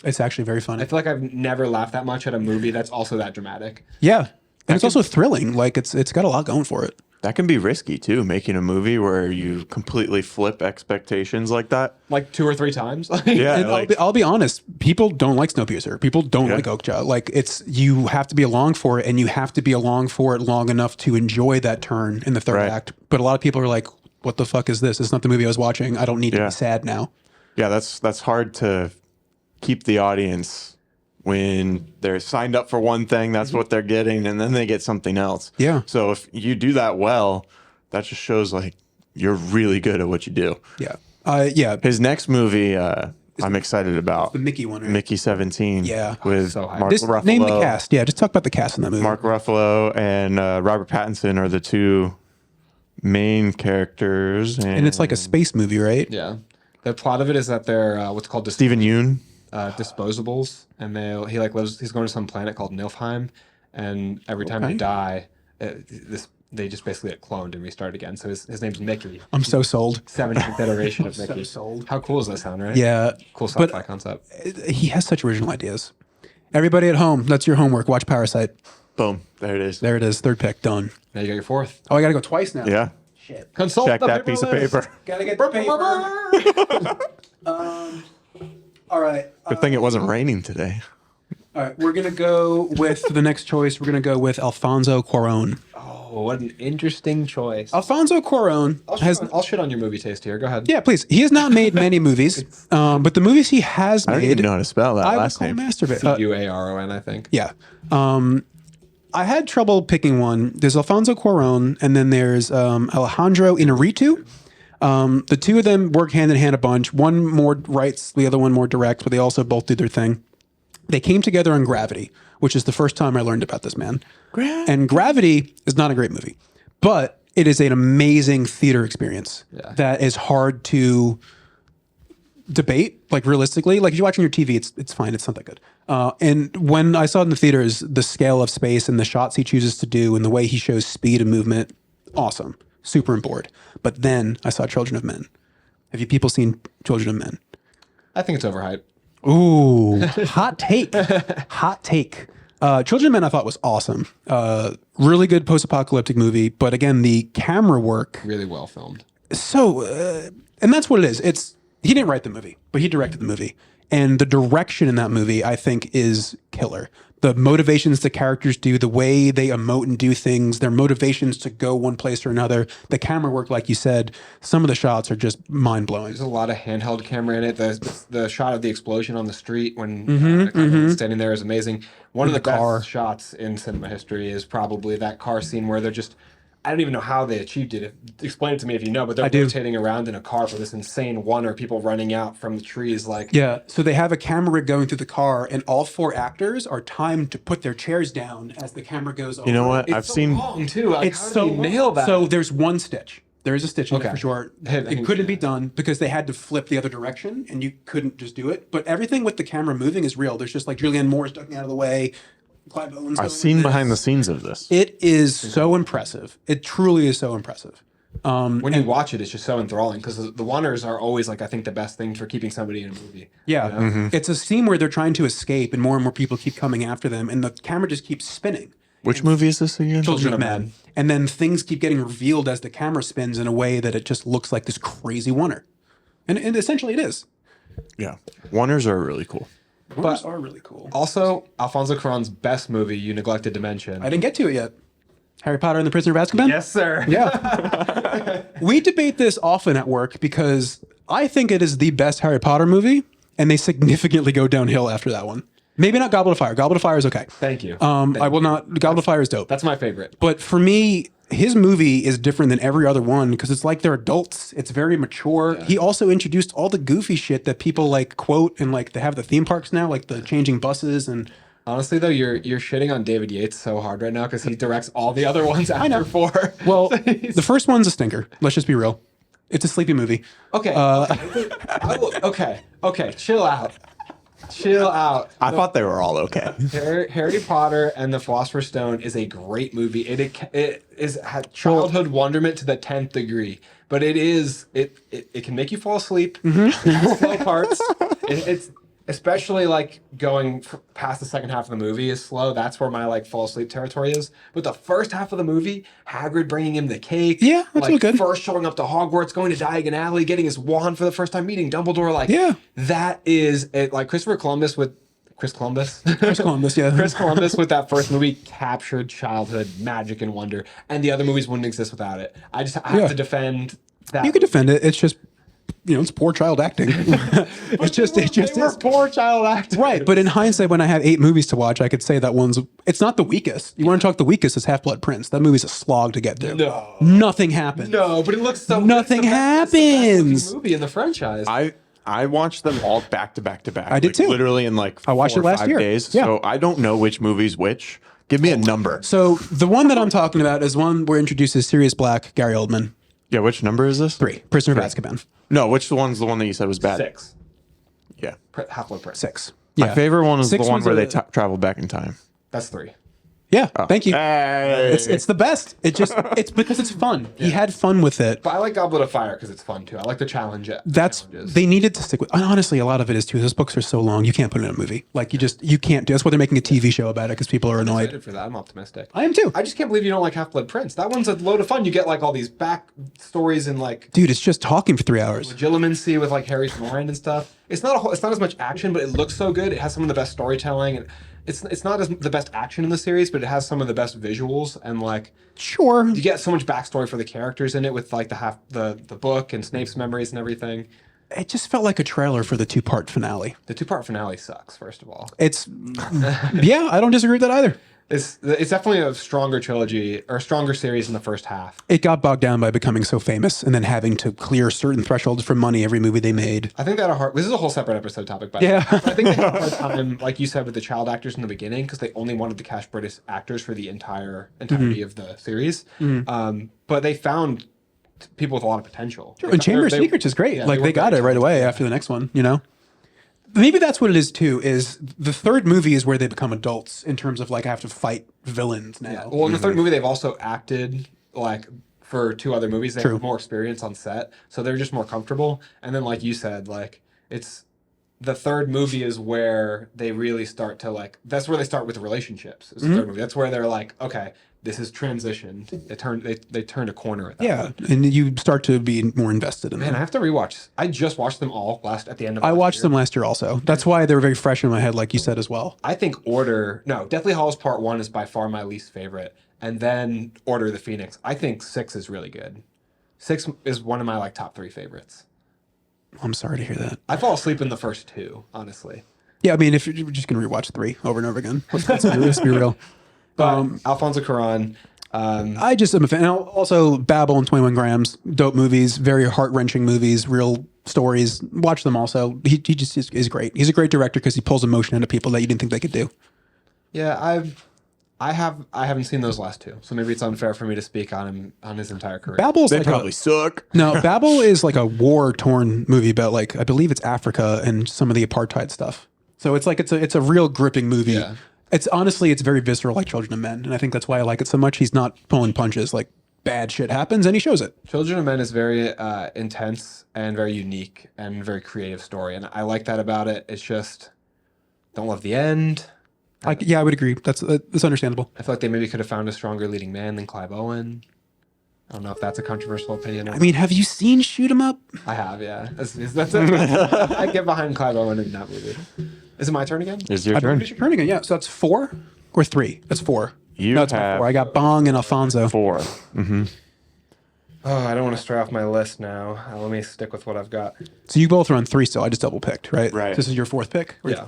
It's actually very funny. I feel like I've never laughed that much at a movie that's also that dramatic. Yeah. And it's also thrilling. Like it's got a lot going for it. That can be risky too, making a movie where you completely flip expectations like that. Like 2 or 3 times. Yeah, And I'll be honest, people don't like Snowpiercer. People don't like Okja. Like you have to be along for it, and you have to be along for it long enough to enjoy that turn in the third act. But a lot of people are like, what the fuck is this? It's not the movie I was watching. I don't need to be sad now. Yeah, that's hard to keep the audience when they're signed up for one thing, that's what they're getting, and then they get something else. Yeah. So if you do that well, that just shows like you're really good at what you do. Yeah. Yeah. His next movie, I'm excited about. The Mickey one, right? Mickey 17. Yeah. With So hyped. Mark Just Ruffalo. name the cast. Yeah, just talk about the cast in that movie. Mark Ruffalo and Robert Pattinson are the 2 main characters. And it's like a space movie, right? Yeah. The plot of it is that they're what's called Stephen Yeun. disposables, and he's going to some planet called Niflheim, and every time they die, they just basically get cloned and restart again. So his name's Mickey. I'm so sold. 17th iteration of Mickey. sold. How cool does that sound, right? Yeah. Cool sci-fi concept. He has such original ideas. Everybody at home, that's your homework. Watch Parasite. Boom. There it is. There it is. Third pick. Done. Now you got your 4th. Oh, I got to go twice now. Yeah. Shit. Consult Check the that piece of list. paper. Gotta get the paper. All right. Good thing it wasn't raining today. All right. We're going to go with the next choice. We're going to go with Alfonso Cuarón. Oh, what an interesting choice. Alfonso Cuarón I'll shit on your movie taste here. Go ahead. Yeah, please. He has not made many movies, but the movies he has I don't made, even know how to spell that I would last call name. masturbate. Cuaron, I think. Yeah. I had trouble picking one. There's Alfonso Cuarón, and then there's Alejandro Inarritu. The 2 of them work hand in hand a bunch. One more writes, the other one more directs, but they also both do their thing. They came together on Gravity, which is the first time I learned about this man. And Gravity is not a great movie, but it is an amazing theater experience that is hard to debate, like realistically. Like if you watch on your TV, it's fine. It's not that good. And when I saw it in the theaters, the scale of space and the shots he chooses to do and the way he shows speed and movement, awesome. Super on board. But then I saw Children of Men. Have you people seen Children of Men? I think it's overhyped. Ooh, hot take. Hot take. Children of Men I thought was awesome. Really good post-apocalyptic movie. But again, the camera work. Really well filmed. So, and that's what it is. He didn't write the movie, but he directed the movie. And the direction in that movie, I think, is killer. The motivations the characters do, the way they emote and do things, their motivations to go one place or another, the camera work, like you said, some of the shots are just mind-blowing. There's a lot of handheld camera in it. The shot of the explosion on the street when standing there is amazing. One of the best shots in cinema history is probably that car scene where they're just... I don't even know how they achieved it. Explain it to me if you know, but they're rotating around in a car for this insane one, or people running out from the trees. Yeah, so they have a camera rig going through the car, and all 4 actors are timed to put their chairs down as the camera goes over. You know what? I've seen long too. Like, it's so nail that. So there's one stitch. There is a stitch in it for sure. It couldn't be done because they had to flip the other direction, and you couldn't just do it. But everything with the camera moving is real. There's just like Julianne Moore's ducking out of the way. I've seen behind the scenes of this. It is so impressive. It truly is so impressive. When you watch it, it's just so enthralling because the wonders are always like, I think, the best thing for keeping somebody in a movie. Yeah. You know? It's a scene where they're trying to escape and more people keep coming after them and the camera just keeps spinning. Which movie is this again? Children of Men. And then things keep getting revealed as the camera spins in a way that it just looks like this crazy wonder. And essentially it is. Yeah. Wonders are really cool. Wonders are really cool. Also, Alfonso Cuarón's best movie, you neglected to mention. I didn't get to it yet. Harry Potter and the Prisoner of Azkaban? Yes, sir. Yeah. We debate this often at work because I think it is the best Harry Potter movie, and they significantly go downhill after that one. Maybe not Goblet of Fire. Goblet of Fire is okay. Thank you. I will not. Goblet of Fire is dope. That's my favorite. But for me, his movie is different than every other one because it's like they're adults. It's very mature. Yeah. He also introduced all the goofy shit that people like quote and like they have the theme parks now, like the changing buses and. Honestly, though, you're shitting on David Yates so hard right now because he directs all the other ones after 4. Well, the first one's a stinker. Let's just be real. It's a sleepy movie. Okay. Okay. Chill out. I thought they were all okay. Harry Potter and the Philosopher's Stone is a great movie. It is childhood wonderment to the 10th degree. But it can make you fall asleep. It has slow parts. It's especially like going past the second half of the movie is slow. That's where my like fall asleep territory is. But the first half of the movie, Hagrid bringing him the cake. Yeah, that's like good. First showing up to Hogwarts, going to Diagon Alley, getting his wand for the first time, meeting Dumbledore. Like, that is it. Like Chris Columbus, yeah. Chris Columbus with that first movie captured childhood magic and wonder, and the other movies wouldn't exist without it. I have to defend that. You could defend it. It's just. It's poor child acting. It were poor child acting. Right, but in hindsight, when I have 8 movies to watch, I could say that it's not the weakest. You want to talk the weakest is Half-Blood Prince. That movie's a slog to get through. No. Nothing happens. No, but it looks so Nothing happens. It's the best movie in the franchise. I watched them all back to back to back. I did too. Literally in like 4 I watched it last 5 year. days. Yeah. So I don't know which movie's which. Give me a number. So the one that I'm talking about is one where introduces Sirius Black, Gary Oldman. Yeah, which number is this? 3. Prisoner of Azkaban. No, which one's the one that you said was bad? 6. Yeah. Half-Blood Prince. 6. My favorite one is 6 the one where they a- travel back in time. That's 3. Yeah, thank you. Hey. It's the best. It's because it's fun. He had fun with it. But I like Goblet of Fire because it's fun too. I like the challenge. They needed to stick with. And honestly, a lot of it is too. Those books are so long, you can't put it in a movie. Like you can't do. That's why they're making a TV show about it because people are I'm annoyed. excited for that. I'm optimistic. I am too. I just can't believe you don't like Half-Blood Prince. That one's a load of fun. You get like all these back stories and like Dude, it's just talking for 3 hours. legitimacy with like Harry's mind and stuff. It's not as much action, but it looks so good. It has some of the best storytelling and. It's not the best action in the series, but it has some of the best visuals and like Sure. you get so much backstory for the characters in it with like the book and Snape's memories and everything. It just felt like a trailer for the 2-part finale. The 2-part finale sucks, first of all. It's yeah, I don't disagree with that either. It's definitely a stronger trilogy or a stronger series in the first half. It got bogged down by becoming so famous and then having to clear certain thresholds for money every movie they made. I think this is a whole separate episode topic, but Yeah. I think they had a hard time, like you said, with the child actors in the beginning because they only wanted to cast British actors for the entirety of the series. But they found people with a lot of potential. And Chamber of Secrets is great. Like they got it right away after the next one, you know? Maybe that's what it is too, is the third movie is where they become adults in terms of like I have to fight villains now. Yeah. Well, in the third movie, they've also acted like for 2 other movies. They have more experience on set. So they're just more comfortable. And then like you said, like it's the third movie is where they really start to like, that's where they start with the relationships. Is the third movie. That's where they're like, okay, this is transitioned. They turned a corner at that point. And you start to be more invested in them. Man, I have to rewatch. I just watched them all at the end of I watched them last year also. That's why they were very fresh in my head, like you said as well. I think Deathly Hallows Part 1 is by far my least favorite. And then Order of the Phoenix. I think 6 is really good. 6 is one of my like top 3 favorites. I'm sorry to hear that. I fall asleep in the first 2, honestly. Yeah, I mean, if you're just going to rewatch 3 over and over again, let's be real. But Alfonso Cuarón. I just am a fan. Also, Babel and 21 Grams, dope movies, very heart-wrenching movies, real stories. Watch them also. He just is great. He's a great director because he pulls emotion into people that you didn't think they could do. Yeah, I haven't seen those last 2, so maybe it's unfair for me to speak on him on his entire career. Babel's They like probably suck. No, Babel is like a war-torn movie about like I believe it's Africa and some of the apartheid stuff. So it's like it's a real gripping movie. Yeah. It's honestly it's very visceral, like Children of Men, and I think that's why I like it so much. He's not pulling punches. Like bad shit happens, and he shows it. Children of Men is very intense and very unique and very creative story, and I like that about it. It's just don't love the end. I would agree. That's understandable. I feel like they maybe could have found a stronger leading man than Clive Owen. I don't know if that's a controversial opinion. I mean, have you seen Shoot 'Em Up? I have, yeah. I get behind Clive Owen in that movie. Is it my turn again? It's your turn. It's your turn again. Yeah. So that's 4 or 3. That's 4. You No, it's not have 4. I got Bong and Alfonso. 4. Oh, I don't want to stray off my list now. Let me stick with what I've got. So you both are on 3 still. I just double picked, right? Right. This is your 4th pick? Yeah.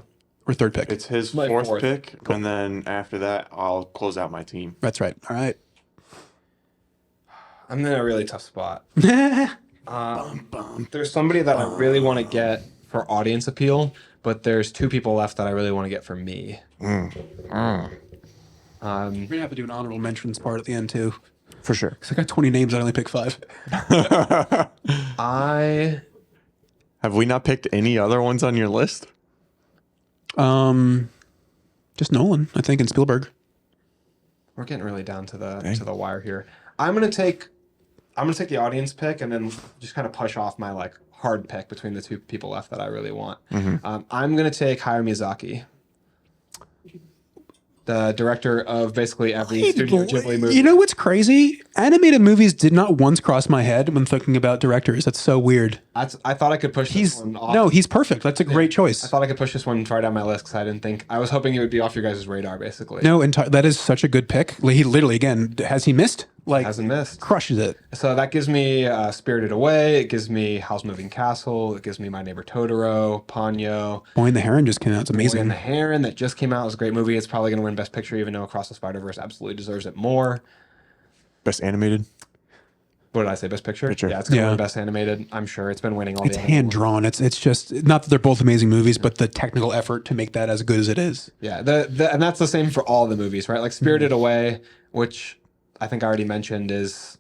Or 3rd pick? It's his My 4th fourth. pick, and then after that, I'll close out my team. That's right. All right. I'm in a really tough spot. There's somebody that I really want to get for audience appeal, but there's 2 people left that I really want to get for me. We're going to have to do an honorable mentions part at the end, too. For sure. Because I got 20 names, I only picked 5. Have we not picked any other ones on your list? Just Nolan, I think, and Spielberg. We're getting really down to the wire here. I'm gonna take the audience pick and then just kind of push off my like hard pick between the 2 people left that I really want. I'm gonna take Hayao Miyazaki, the director of basically every Studio Ghibli movie. You know what's crazy? Animated movies did not once cross my head when thinking about directors. That's so weird. I thought I could push this one off. No, he's perfect. That's a great I choice. thought I could push this one far down my list because I was hoping it would be off your guys' radar, basically. No, that is such a good pick. He literally, again, has he missed? Like, Hasn't missed. crushes it. So that gives me Spirited Away. It gives me Howl's Moving Castle. It gives me My Neighbor Totoro, Ponyo. Boy and the Heron just came out. It's Boy amazing. and the Heron that just came out was a great movie. It's probably going to win Best Picture, even though Across the Spider-Verse absolutely deserves it more. Best animated? What did I say? Best Picture? Picture. Yeah, it's going to Yeah. win Best Animated. I'm sure it's been winning all It's the hand drawn. It's just not that they're both amazing movies, but the technical effort to make that as good as it is. Yeah, and that's the same for all the movies, right? Like Spirited Away, which I think I already mentioned, is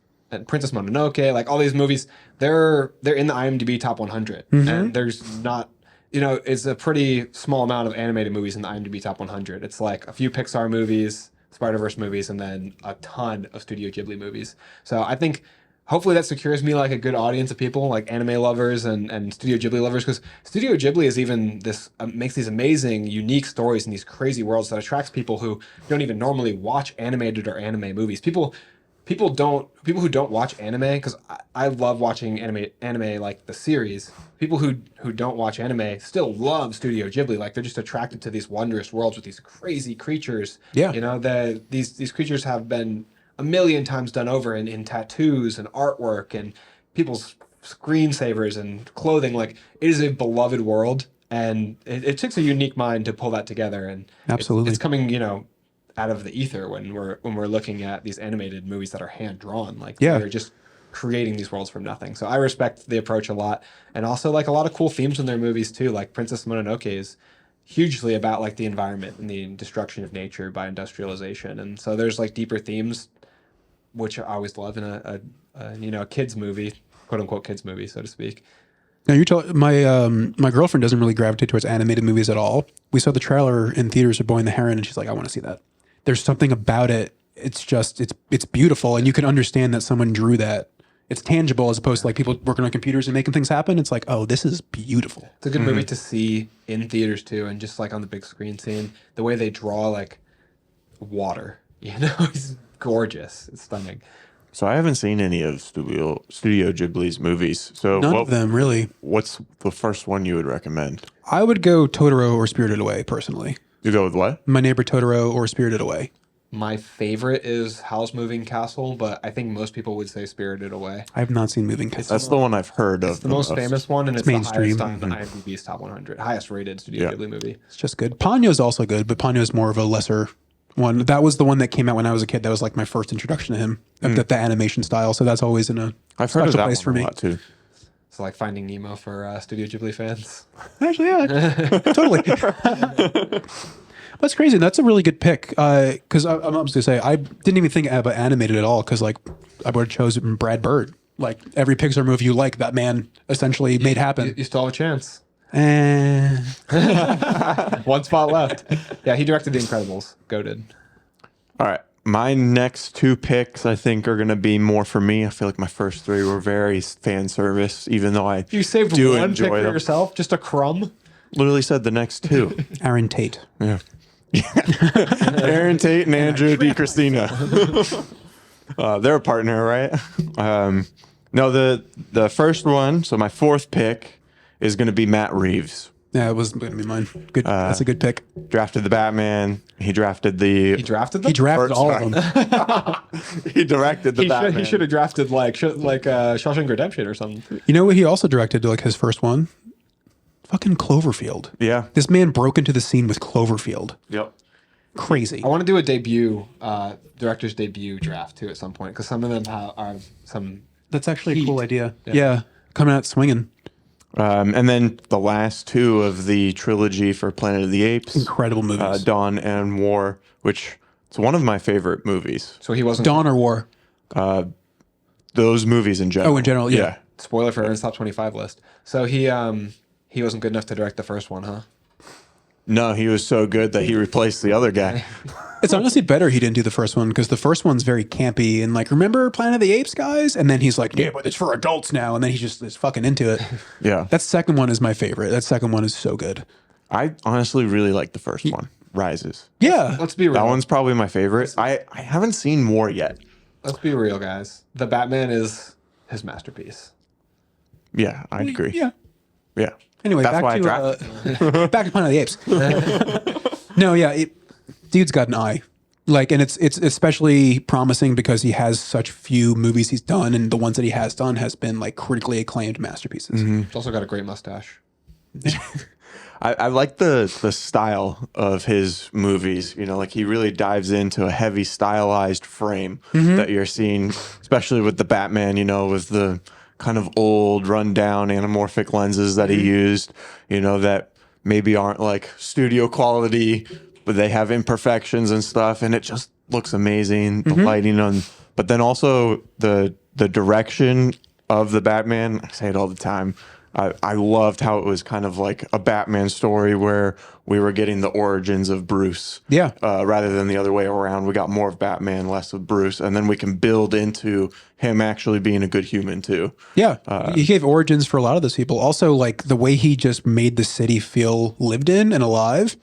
Princess Mononoke. Like all these movies, they're in the IMDb top 100, and there's not, it's a pretty small amount of animated movies in the IMDb top 100. It's like a few Pixar movies, Spider-Verse movies, and then a ton of Studio Ghibli movies. So I think hopefully that secures me like a good audience of people, like anime lovers and Studio Ghibli lovers, because Studio Ghibli is even this makes these amazing, unique stories in these crazy worlds that attracts people who don't even normally watch animated or anime movies. People who don't watch anime, because I love watching anime like the series. People who don't watch anime still love Studio Ghibli. Like they're just attracted to these wondrous worlds with these crazy creatures. Yeah. These creatures have been a million times done over in tattoos and artwork and people's screensavers and clothing. Like it is a beloved world, and it takes a unique mind to pull that together. And Absolutely. it's coming, out of the ether when we're looking at these animated movies that are hand drawn. Like they're just creating these worlds from nothing. So I respect the approach a lot, and also like a lot of cool themes in their movies too. Like Princess Mononoke is hugely about like the environment and the destruction of nature by industrialization, and so there's like deeper themes which I always love in a a kids movie, quote unquote kids movie, so to speak. Now you told my girlfriend doesn't really gravitate towards animated movies at all. We saw the trailer in theaters of Boy and the Heron, and she's like, "I want to see that." There's something about it. It's just it's beautiful, and you can understand that someone drew that. It's tangible as opposed to like people working on computers and making things happen. It's like, oh, this is beautiful. It's a good movie to see in theaters too, and just like on the big screen, seeing the way they draw like water. It's gorgeous. It's stunning. So I haven't seen any of Studio Ghibli's movies. So None of them really. What's the first one you would recommend? I would go Totoro or Spirited Away personally. You go with what? My Neighbor Totoro or Spirited Away. My favorite is Howl's Moving Castle, but I think most people would say Spirited Away. I have not seen Moving Castle. That's the one I've heard of. It's the most famous one, and it's mainstream. the highest on IMDb's top 100, highest rated Studio Ghibli movie. It's just good. Ponyo's also good, but Ponyo's more of a lesser one. That was the one that came out when I was a kid. That was like my first introduction to him, the animation style. So that's always in a I've heard of special that place one for a me. lot too. It's like Finding Nemo for Studio Ghibli fans. Actually, yeah, totally. That's crazy. That's a really good pick. Because I'm just gonna say I didn't even think about animated at all. Because like I would have chosen Brad Bird. Like every Pixar movie you like, that man essentially made happen. You still have a chance. Eh. One spot left. Yeah, he directed The Incredibles. Goated. All right. My next two picks, I think, are going to be more for me. I feel like my first three were very fan service, even though I You saved do one enjoy pick for them. yourself? Just a crumb? Literally said the next two. Aaron Tate. Yeah. Aaron Tate and Andrew DiCristina. They're a partner, right? No, the first one, so my fourth pick is going to be Matt Reeves. Yeah, it was going to be mine. Good. That's a good pick. Drafted the Batman. He drafted the... He drafted them? He drafted First all time. of them. He directed the Batman. He should have drafted like Shawshank Redemption or something. You know what he also directed? Like his first one? Fucking Cloverfield. Yeah. This man broke into the scene with Cloverfield. Yep. Crazy. I want to do a debut, director's debut draft too at some point, because some of them are some... That's actually a cool idea. Yeah. Coming out swinging. And then the last two of the trilogy for Planet of the Apes. Incredible movies. Dawn and War, which it's one of my favorite movies. So he wasn't... Dawn or War? Those movies in general. Oh, in general, yeah. Spoiler for Aaron's top 25 list. So he wasn't good enough to direct the first one, huh? No, he was so good that he replaced the other guy. It's honestly better he didn't do the first one because the first one's very campy and like, remember Planet of the Apes, guys? And then he's like, yeah, but it's for adults now. And then he just is fucking into it. Yeah. That second one is my favorite. That second one is so good. I honestly really like the first one, Rises. Yeah. Let's be real. That one's probably my favorite. I haven't seen War yet. Let's be real, guys. The Batman is his masterpiece. Yeah, I'd agree. Yeah. Yeah. Anyway, That's back why I to drafted back to Planet of the Apes. No, yeah, dude's got an eye. Like, and it's especially promising because he has such few movies he's done, and the ones that he has done has been like critically acclaimed masterpieces. He's also got a great mustache. I like the style of his movies. You know, like he really dives into a heavy stylized frame that you're seeing, especially with the Batman, you know, with the kind of old rundown anamorphic lenses that he used, you know, that maybe aren't like studio quality, but they have imperfections and stuff. And it just looks amazing. The lighting on, but then also the direction of the Batman. I say it all the time. I loved how it was kind of like a Batman story where we were getting the origins of Bruce. Yeah. Rather than the other way around. We got more of Batman, less of Bruce. And then we can build into him actually being a good human too. Yeah. He gave origins for a lot of those people. Also, like the way he just made the city feel lived in and alive.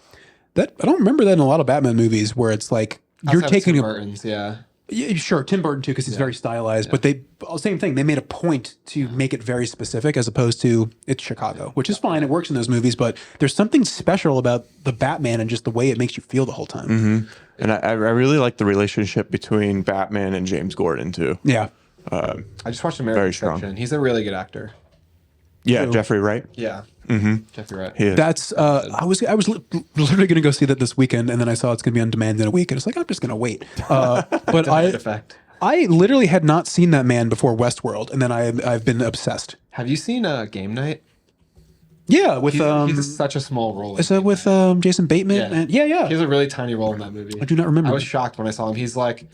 That I don't remember that in a lot of Batman movies where it's like you're Outside of taking Tim a Burton's, yeah. Yeah, sure, Tim Burton too, because he's very stylized. But they same thing. They made a point to make it very specific, as opposed to it's Chicago, which is fine. It works in those movies, but there's something special about the Batman and just the way it makes you feel the whole time. And I really like the relationship between Batman and James Gordon too. Yeah, I just watched American Very strong. Fiction. He's a really good actor. Yeah, Jeffrey Wright. Yeah. Jeffrey Wright. He is. that's. I was literally going to go see that this weekend, and then I saw it's going to be on demand in a week, and it's like I'm just going to wait. But Effect. I literally had not seen that man before Westworld, and then I've been obsessed. Have you seen Game Night? Yeah, with He's such a small role. is that with Jason Bateman? Yeah. And, yeah. He has a really tiny role in that movie. I do not remember. I was shocked when I saw him. He's like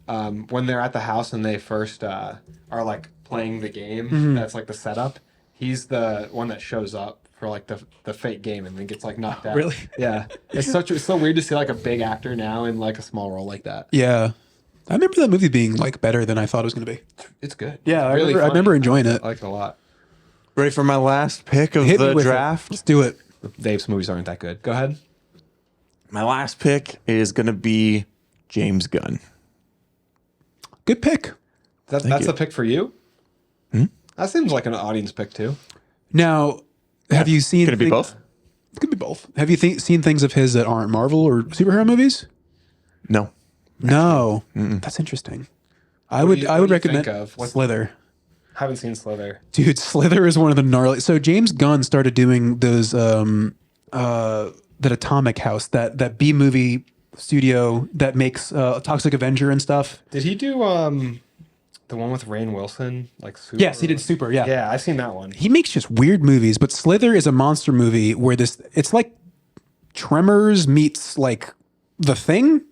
when they're at the house and they first are like playing the game, that's like the setup. He's the one that shows up for like the fake game and then gets like knocked out. Really? Yeah. It's so weird to see like a big actor now in like a small role like that. Yeah. I remember that movie being like better than I thought it was going to be. It's good. Yeah, It's really I remember enjoying it. I like it a lot. Ready for my last pick of Hit me the with it. draft? Let's do it. Dave's movies aren't that good. Go ahead. My last pick is going to be James Gunn. Good pick. That's you. the pick for you? That seems like an audience pick too. Now, have you seen... Could it be both? It could be both. Have you seen things of his that aren't Marvel or superhero movies? No. No. That's interesting. I What would do you recommend think of? Slither. Haven't seen Slither. Dude, Slither is one of the gnarly... So James Gunn started doing those... that Atomic House, that B-movie studio that makes Toxic Avenger and stuff. Did he do the one with Rainn Wilson? Like Super? Yes, he did Super, yeah. Yeah, I've seen that one. He makes just weird movies, but Slither is a monster movie where it's like Tremors meets like The Thing.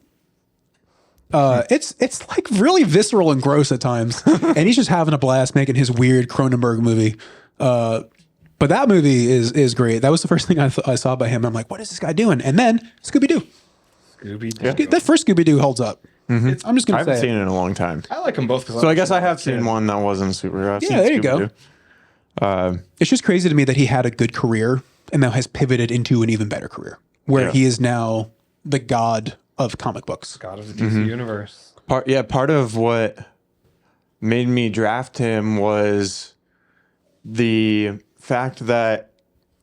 It's like really visceral and gross at times, and he's just having a blast making his weird Cronenberg movie. But that movie is great. That was the first thing I saw by him. I'm like, what is this guy doing? And then Scooby-Doo. Scooby-Doo. That first Scooby-Doo holds up. I'm just I gonna say haven't it. seen it in a long time. I like them both. So I guess I have seen one that wasn't superhero. I've seen there you go. Scooby-Doo. It's just crazy to me that he had a good career and now has pivoted into an even better career, where he is now the god of comic books. God of the DC universe. Part of what made me draft him was the fact that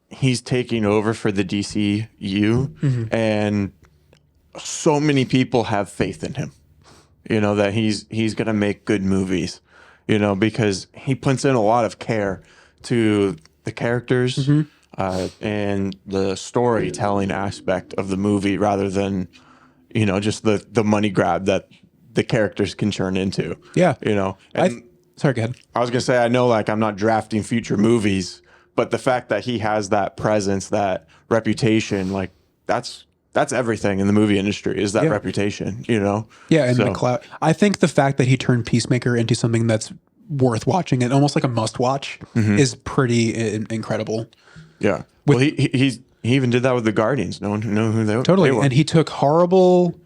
he's taking over for the DCU and so many people have faith in him, you know, that he's going to make good movies, you know, because he puts in a lot of care to the characters and the storytelling aspect of the movie rather than, you know, just the money grab that the characters can turn into. Yeah. You know, and Sorry, go ahead. I was going to say, I know like I'm not drafting future movies, but the fact that he has that presence, that reputation, like that's everything in the movie industry is that reputation, you know? Yeah, and So- McLeod. I think the fact that he turned Peacemaker into something that's worth watching and almost like a must watch is pretty incredible. Yeah. Well, he even did that with the Guardians. No one knew who they were. Totally. They were. And he took horrible,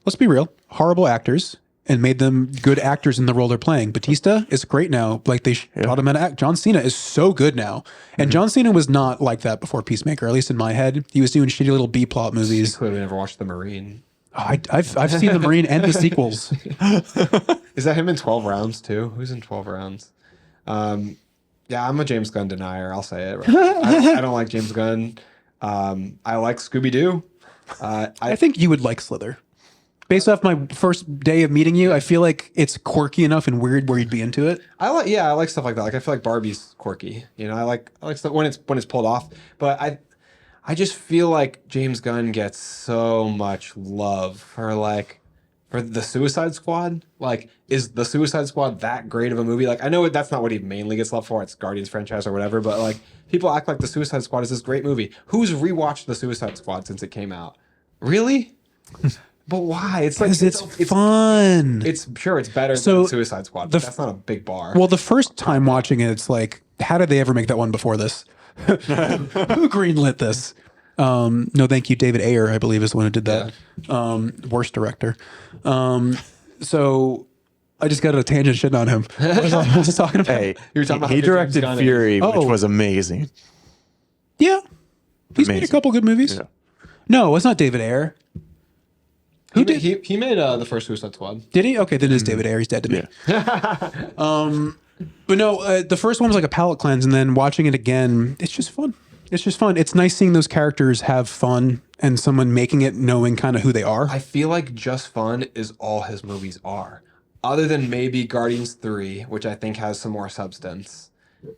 let's be real, horrible actors and made them good actors in the role they're playing. Batista is great now. Like they taught him how to act. John Cena is so good now. And John Cena was not like that before Peacemaker, at least in my head. He was doing shitty little B-plot movies. Clearly never watched The Marine. Oh, I've seen The Marine and the sequels. Is that him in 12 Rounds too? Who's in 12 Rounds? Yeah, I'm a James Gunn denier. I'll say it. I don't like James Gunn. I like Scooby-Doo. I think you would like Slither. Based off my first day of meeting you, I feel like it's quirky enough and weird where you'd be into it. I like stuff like that. Like I feel like Barbie's quirky. You know, I like stuff when it's pulled off. But I just feel like James Gunn gets so much love for the Suicide Squad. Like, is the Suicide Squad that great of a movie? Like, I know that's not what he mainly gets love for. It's Guardians franchise or whatever. But like, people act like the Suicide Squad is this great movie. Who's rewatched the Suicide Squad since it came out? Really? But why? It's like Because it's fun. It's sure it's better So, than Suicide Squad. But that's not a big bar. Well, the first time watching it, it's like, how did they ever make that one before this? Who greenlit this? No, thank you. David Ayer, I believe, is the one who did that. Worst director. So I just got a tangent shitting on him. What was I just talking about? Hey, You're talking about he how good James directed Gunn is. Fury, which Oh. was amazing. Yeah. He's made a Amazing. couple good movies. Yeah. No, it's not David Ayer. Who did he made the first Suicide Squad? Did he? Okay, then it's David Ayer. He's dead to me. But no, the first one was like a palate cleanse, and then watching it again, it's just fun. It's just fun. It's nice seeing those characters have fun and someone making it knowing kind of who they are. I feel like Just Fun is all his movies are, other than maybe Guardians 3, which I think has some more substance.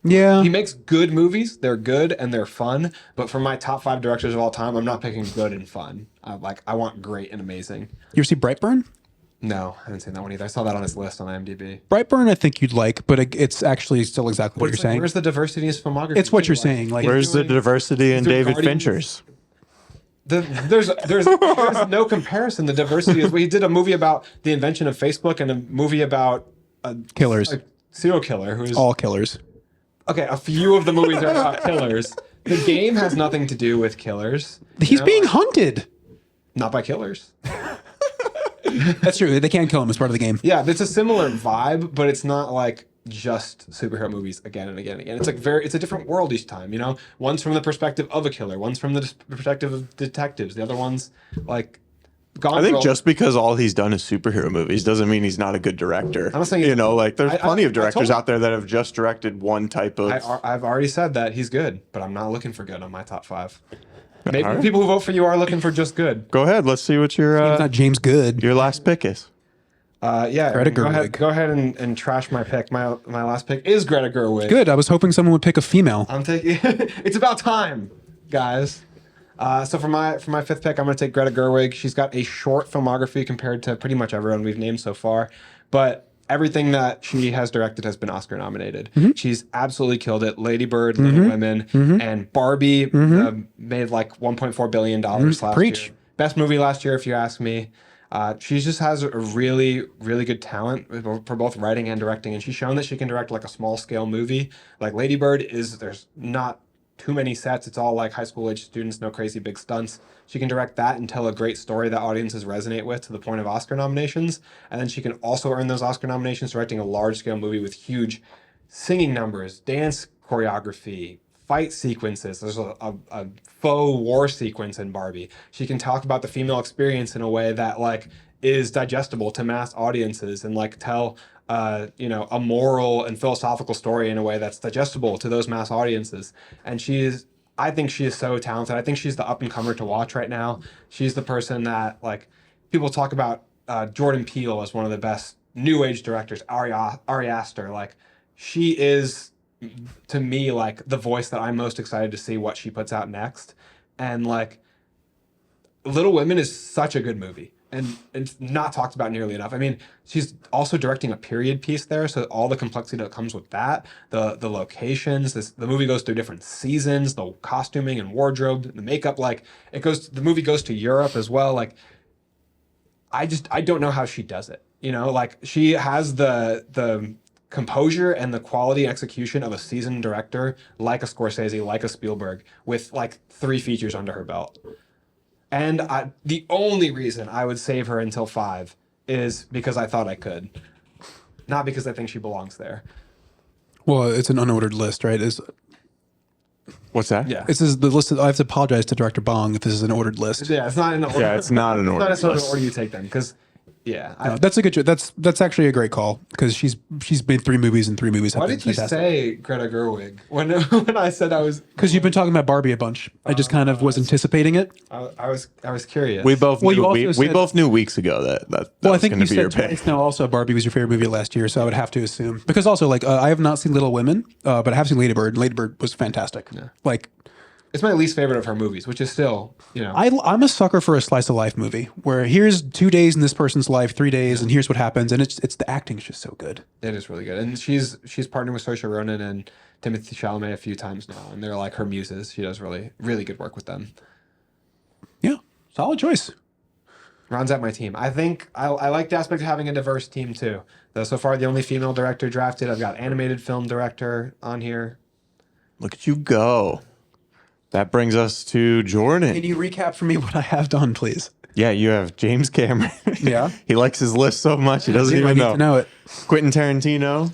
Yeah. He makes good movies. They're good and they're fun. But for my top 5 directors of all time, I'm not picking good and fun. I want great and amazing. You ever see Brightburn? No, I haven't seen that one either. I saw that on his list on IMDb. Brightburn, I think you'd like, but it's actually still exactly what you're It's like, saying. where's the diversity in his filmography? It's what too? you're saying. Like, Where's the diversity in doing David Guardians. Fincher's? There's no comparison. The diversity is. He did a movie about the invention of Facebook and a movie about Killers. a serial killer who's All killers. okay. A few of the movies are about killers. The Game has nothing to do with killers. He's being hunted. Not by killers. That's true. They can't kill him as part of the game. Yeah, it's a similar vibe, but it's not like just superhero movies again and again and again. It's like it's a different world each time, you know? One's from the perspective of a killer, one's from the perspective of detectives, the other one's like Gone I think Girl. just because all he's done is superhero movies doesn't mean he's not a good director. I'm not saying you know, like there's plenty of directors told- out there that have just directed one type of. I've already said that he's good, but I'm not looking for good on my top 5. Maybe All right. people who vote for you are looking for just good. Go ahead. Let's see what It's not James Good. your last pick is. Yeah, Greta go Gerwig. ahead and trash my pick. My last pick is Greta Gerwig. Good. I was hoping someone would pick a female. I'm taking. It's about time, guys. So for my 5th pick, I'm going to take Greta Gerwig. She's got a short filmography compared to pretty much everyone we've named so far, but everything that she has directed has been Oscar nominated. She's absolutely killed it. Lady Bird, Little Women, and Barbie made like $1.4 billion last Preach. year. Best movie last year, if you ask me. She just has a really, really good talent for both writing and directing, and she's shown that she can direct like a small scale movie. Like Lady Bird there's not too many sets. It's all like high school age students, no crazy big stunts. She can direct that and tell a great story that audiences resonate with to the point of Oscar nominations. And then she can also earn those Oscar nominations directing a large scale movie with huge singing numbers, dance choreography, fight sequences. There's a faux war sequence in Barbie. She can talk about the female experience in a way that like is digestible to mass audiences and like tell a moral and philosophical story in a way that's digestible to those mass audiences. And I think she is so talented. I think she's the up and comer to watch right now. She's the person that like people talk about Jordan Peele as one of the best new age directors, Ari Aster. Like she is to me like the voice that I'm most excited to see what she puts out next. And like Little Women is such a good movie. And it's not talked about nearly enough. I mean, she's also directing a period piece there, so all the complexity that comes with that, the locations, the movie goes through different seasons, the costuming and wardrobe, the makeup, like the movie goes to Europe as well. Like, I don't know how she does it. You know, like she has the composure and the quality execution of a seasoned director, like a Scorsese, like a Spielberg, with like 3 features under her belt. And the only reason I would save her until 5 is because I thought I could, not because I think she belongs there. Well, it's an unordered list, right? What's that? Yeah. This is the list. I have to apologize to Director Bong if this is an ordered list. Yeah, it's not in the order. Yeah, it's not an It's order. not necessarily the list. order you take them, because That's a good. That's actually a great call because she's made 3 movies and 3 movies have Why been did you fantastic. say Greta Gerwig when I said I was? Because you've been talking about Barbie a bunch. I just kind of was anticipating it. I was curious. We both Well, knew, you also we said- both knew weeks ago that Well, I was think going you to be your said pick. twice now. Also, Barbie was your favorite movie last year, so I would have to assume because also like I have not seen Little Women, but I have seen Lady Bird. Lady Bird was fantastic. Like It's my least favorite of her movies, which is still, I'm a sucker for a slice of life movie where here's 2 days in this person's life, 3 days, and here's what happens, and it's the acting's just so good. it is really good. And she's partnered with Saoirse Ronan and Timothée Chalamet a few times now, and they're like her muses. She does really, really good work with them. Yeah, solid choice. Rounds out my team. I think I like the aspect of having a diverse team too. Though so far the only female director drafted, I've got animated film director on here. Look at you go. That brings us to Jordan. Can you recap for me what I have done, please? Yeah, you have James Cameron. Yeah. He likes his list so much he doesn't I even need know. to know it. Quentin Tarantino,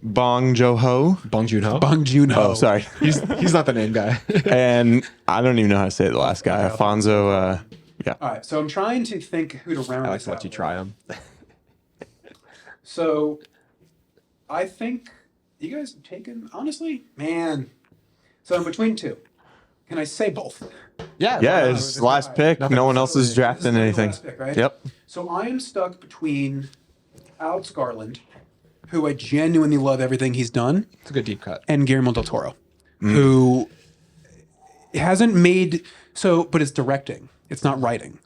Bong Joon-ho. Bong Joon-ho. Bong Joon-ho. Oh, sorry. He's not the name guy. And I don't even know how to say the last guy. Alfonso. Yeah. All right, so I'm trying to think who to round I like this to let out you with. try them. So I think you guys have taken, honestly, man. So I'm between 2. Can I say both? Yeah. Yeah, why not? his last pick. No one else is drafting This is anything. my last pick, right? Yep. So I am stuck between Alex Garland, who I genuinely love everything he's done, It's a good deep cut. and Guillermo del Toro, who hasn't made but it's directing. It's not writing.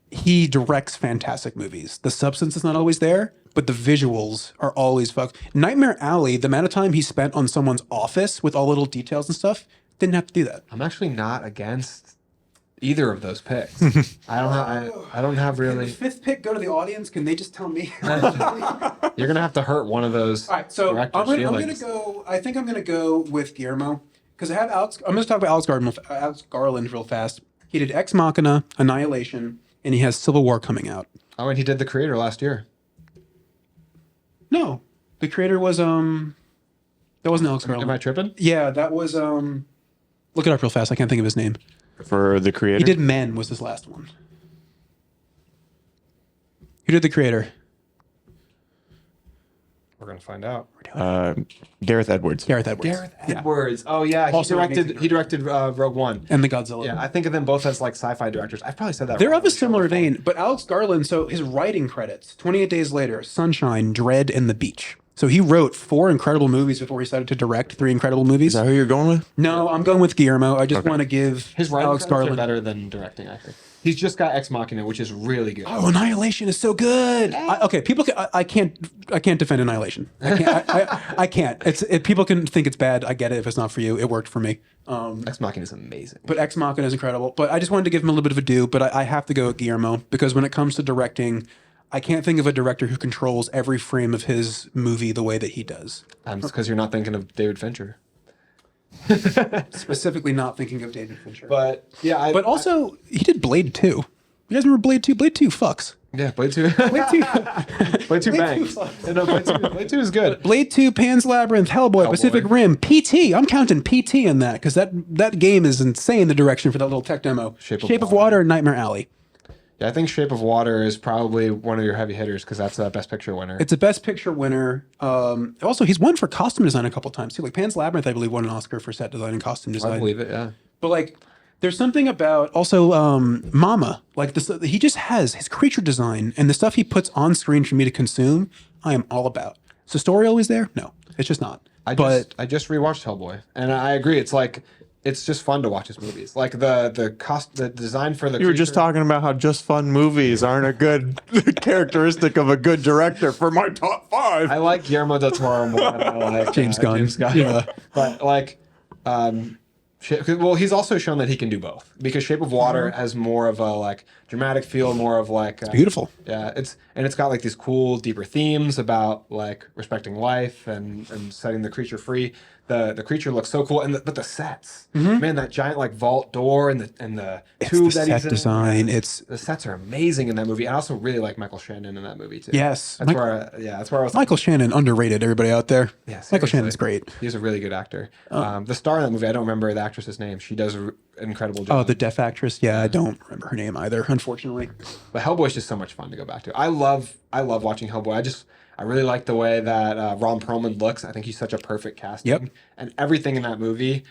He directs fantastic movies. The substance is not always there, but the visuals are always fucked. Nightmare Alley, the amount of time he spent on someone's office with all little details and stuff, didn't have to do that. I'm actually not against either of those picks. I don't have Can the really. fifth pick go to the audience? Can they just tell me? You're gonna have to hurt one of those. All right, so I'm directors' gonna feelings. go. I think I'm gonna go with Guillermo because I have Alex. I'm gonna talk about Alex Garland real fast. He did Ex Machina, Annihilation, and he has Civil War coming out. Oh, and he did The Creator last year. No, the creator was that wasn't Alex Garland. Am I tripping? Yeah, that was look it up real fast. I can't think of his name. For the creator. He did Men was his last one. Who did the creator? We're gonna find out. Gareth Edwards. Gareth Edwards. Yeah. Edwards. Oh yeah, Also he directed Rogue One. And the Godzilla. Yeah, I think of them both as like sci-fi directors. I've probably said that. They're wrong. of a similar vein, but Alex Garland, so his writing credits, 28 Days Later, Sunshine, Dread, and The Beach. So he wrote 4 incredible movies before he started to direct 3 incredible movies. Is that who you're going with? No, I'm going with Guillermo. I just want to give His writing Alex credits are Garland. better than directing. I think he's just got Ex Machina, which is really good. Oh, Annihilation is so good. Okay, people. I can't defend Annihilation. I can't. People can think it's bad. I get it. If it's not for you, it worked for me. Ex Machina is amazing. But Ex Machina is incredible. But I just wanted to give him a little bit of a due. But I have to go with Guillermo because when it comes to directing, I can't think of a director who controls every frame of his movie the way that he does. It's because you're not thinking of David Fincher. Specifically, not thinking of David Fincher. But yeah, But also, he did Blade 2. You guys remember Blade 2? Blade 2 fucks. yeah, Blade 2. Blade 2. Blade 2 bangs. fucks. No, Blade 2 is good. Blade 2, Pan's Labyrinth, Hellboy, Pacific Rim, PT. I'm counting PT in that because that game is insane, the direction for that little tech demo. Shape of Water, Nightmare Alley. Yeah, I think Shape of Water is probably one of your heavy hitters because that's a Best Picture winner. It's a Best Picture winner. Also, he's won for costume design a couple times too. Like Pan's Labyrinth, I believe, won an Oscar for set design and costume design. I believe it. Yeah. But like, there's something about also Mama. Like this, he just has his creature design and the stuff he puts on screen for me to consume. I am all about. Is the story always there? No, it's just not. I just rewatched Hellboy, and I agree. It's like it's just fun to watch his movies. Like the design for the. You were just talking about how just fun movies aren't a good characteristic of a good director for my top 5. I like Guillermo del Toro more than I like James Gunn. James Gunn. Yeah. But like, well, he's also shown that he can do both because Shape of Water has more of a like dramatic feel, more of like Beautiful. Yeah, it's got like these cool, deeper themes about like respecting life and setting the creature free. The creature looks so cool, but the sets, man, that giant like vault door and the tube the that set he's in. design. The sets are amazing in that movie. I also really like Michael Shannon in that movie too. Yes. that's where I was. Michael Shannon, underrated. Everybody out there. Yeah, Michael seriously. Shannon's great. He's a really good actor. The star in that movie, I don't remember the actress's name. She does an incredible Oh, job. the deaf actress. Yeah, I don't remember her name either, unfortunately. But Hellboy's just so much fun to go back to. I love watching Hellboy. I really like the way that Ron Perlman looks. I think he's such a perfect casting. Yep. And everything in that movie,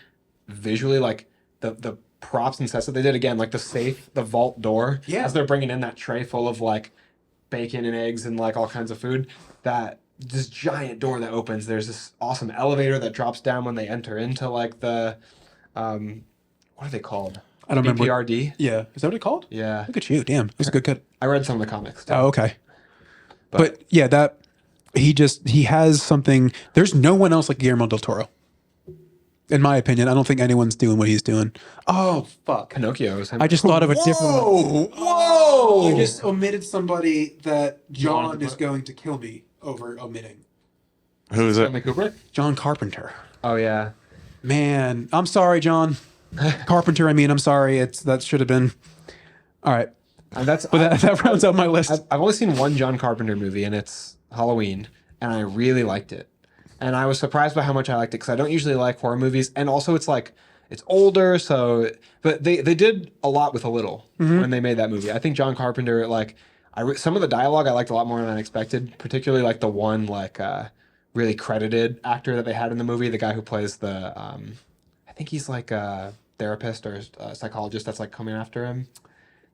visually, like the props and sets that they did, again, like the safe, the vault door, as they're bringing in that tray full of like bacon and eggs and like all kinds of food, this giant door that opens. There's this awesome elevator that drops down when they enter into like the, what are they called? I don't remember. BPRD? Yeah. Is that what it's called? Yeah. Look at you. Damn. That's a good cut. I read some of the comics too. Oh, okay. But yeah, he has something. There's no one else like Guillermo del Toro. In my opinion, I don't think anyone's doing what he's doing. Oh, fuck. Pinocchio is him. I just thought of a different one. Whoa! I just omitted somebody that John is going to kill me over omitting. Who is it? Stanley Kubrick? John Carpenter. Oh, yeah. Man, I'm sorry, John. Carpenter, I'm sorry. That should have been. All right. And that rounds out my list. I've only seen one John Carpenter movie, and it's Halloween, and I really liked it. And I was surprised by how much I liked it because I don't usually like horror movies, and also it's older, so but they did a lot with a little when they made that movie. I think John Carpenter some of the dialogue I liked a lot more than I expected, particularly like the one really credited actor that they had in the movie, the guy who plays the I think he's like a therapist or a psychologist that's like coming after him.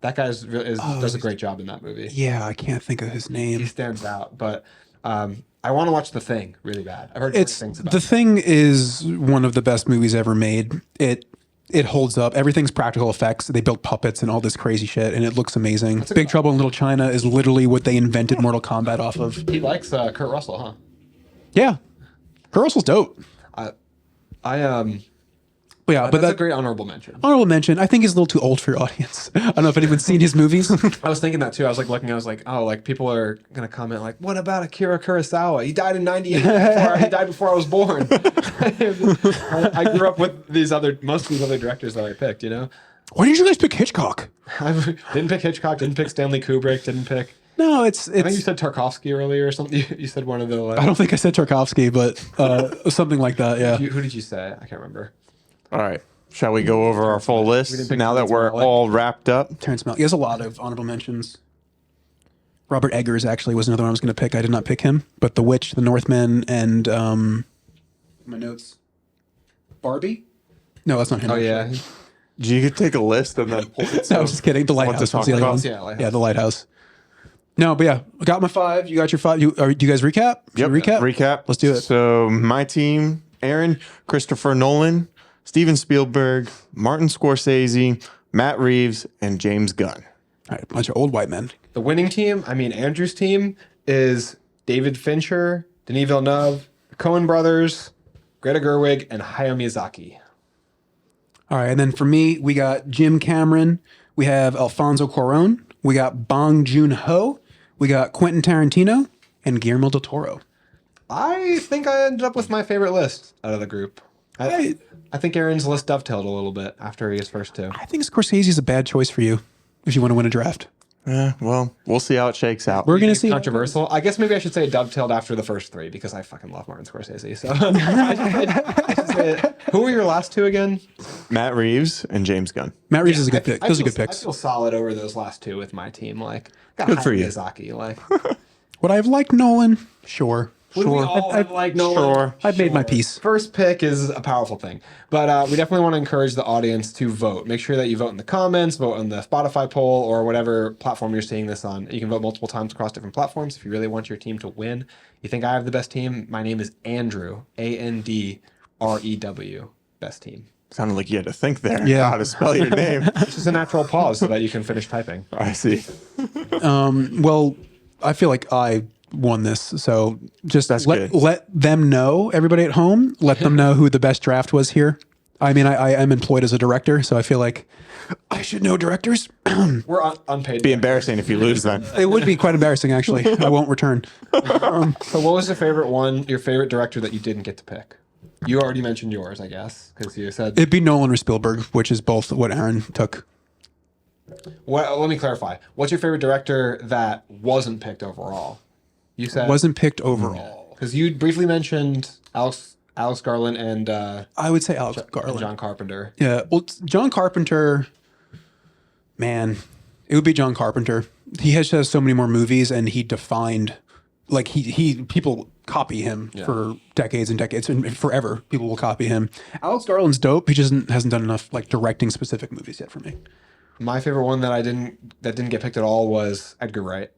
That guy does a great job in that movie. Yeah, I can't think of his name. He stands out, but I want to watch The Thing really bad. I've heard great things about The it. Thing is one of the best movies ever made. It holds up. Everything's practical effects. They built puppets and all this crazy shit, and it looks amazing. Big Trouble in Little China is literally what they invented Mortal Kombat off of. He likes Kurt Russell, huh? Yeah, Kurt Russell's dope. I But yeah, but that's a great honorable mention. honorable mention. I think he's a little too old for your audience. I don't know if anyone's seen his movies. I was thinking that too. I was like looking. I was like, oh, like people are gonna comment like, what about Akira Kurosawa? He died in '98. He died before I was born. I grew up with most of these other directors that I picked. You know, Why didn't you guys pick Hitchcock? I didn't pick Hitchcock. Didn't pick Stanley Kubrick. Didn't pick. No, it's. I think you said Tarkovsky earlier or something. You said one of the. I don't think I said Tarkovsky, but something like that. Yeah. Who did you say? I can't remember. All right. Shall we go over our full didn't list pick now that Terrence we're Malick. all wrapped up? Terrence Malick. He has a lot of honorable mentions. Robert Eggers actually was another one I was going to pick. I did not pick him, but The Witch, The Northman, and my notes. Barbie? No, that's not him. Oh actually. yeah. You could take a list and then pull it. No, I was just kidding. The What to Lighthouse talk was the other about. one. Yeah, Lighthouse. Yeah, The Lighthouse. No, but yeah, I got my 5. You got your 5. Do you guys recap? Should we recap? Recap. Let's do it. So my team: Aaron, Christopher Nolan, Steven Spielberg, Martin Scorsese, Matt Reeves, and James Gunn. All right, a bunch of old white men. The winning team, I mean Andrew's team, is David Fincher, Denis Villeneuve, the Coen Brothers, Greta Gerwig, and Hayao Miyazaki. All right, and then for me, we got Jim Cameron, we have Alfonso Cuarón, we got Bong Joon-ho, we got Quentin Tarantino, and Guillermo del Toro. I think I ended up with my favorite list out of the group. I think Aaron's list dovetailed a little bit after his first two. I think Scorsese is a bad choice for you if you want to win a draft. Well, we'll see how it shakes out. We're gonna see. Controversial. I guess maybe I should say it dovetailed after the first 3 because I fucking love Martin Scorsese. So, I should say it. Who were your last 2 again? Matt Reeves and James Gunn. Matt Reeves is a good pick. Those are good I picks. feel solid over those last 2 with my team. Like, got Good for you. Miyazaki. Like, Would I have liked Nolan? Sure. would we all have liked Nolan? Sure. I've made my peace. First pick is a powerful thing, but we definitely want to encourage the audience to vote. Make sure that you vote in the comments, vote on the Spotify poll or whatever platform you're seeing this on. You can vote multiple times across different platforms if you really want your team to win. You think I have the best team? My name is Andrew, Andrew, best team. Sounded like you had to think there. Yeah. How to spell your name. It's just a natural pause so that you can finish typing. I see. Well, I feel like I won this, so just That's good. let them know, everybody at home, let them know who the best draft was here. I mean, I am employed as a director, so I feel like I should know directors. We're unpaid. Be embarrassing if you lose then. It would be quite embarrassing, actually. I won't return. So what was your favorite director that you didn't get to pick? You already mentioned yours, I guess, because you said... It'd be Nolan or Spielberg, which is both what Aaron took. Let me clarify. What's your favorite director that wasn't picked overall? You said... Wasn't picked overall. Because you briefly mentioned Alex Garland and I would say Alex Garland. John Carpenter. Yeah, well, John Carpenter, man, it would be John Carpenter. He has so many more movies, and he defined, like he people copy him for decades and decades, and forever people will copy him. Alex Garland's dope. He just hasn't done enough like directing specific movies yet for me. My favorite one that didn't get picked at all was Edgar Wright.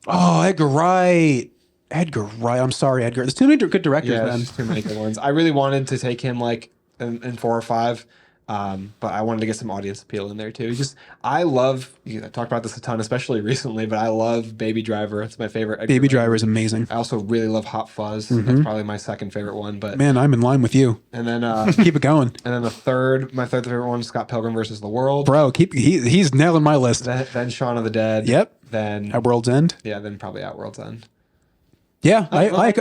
Oh, Edgar Wright. I'm sorry, Edgar. There's too many good directors, Yeah, man. there's just too many good ones. I really wanted to take him like in 4 or 5, but I wanted to get some audience appeal in there too. I love. I talked about this a ton, especially recently, but I love Baby Driver. It's my favorite. Edgar Baby Wright Driver is movie. amazing. I also really love Hot Fuzz. That's probably my second favorite one. But Man, I'm in line with you. and then Keep it going, and then my third favorite one, Scott Pilgrim versus the World. bro. He's nailing my list. Then Shaun of the Dead. Yep. Then At World's End. then probably At World's End. Yeah, I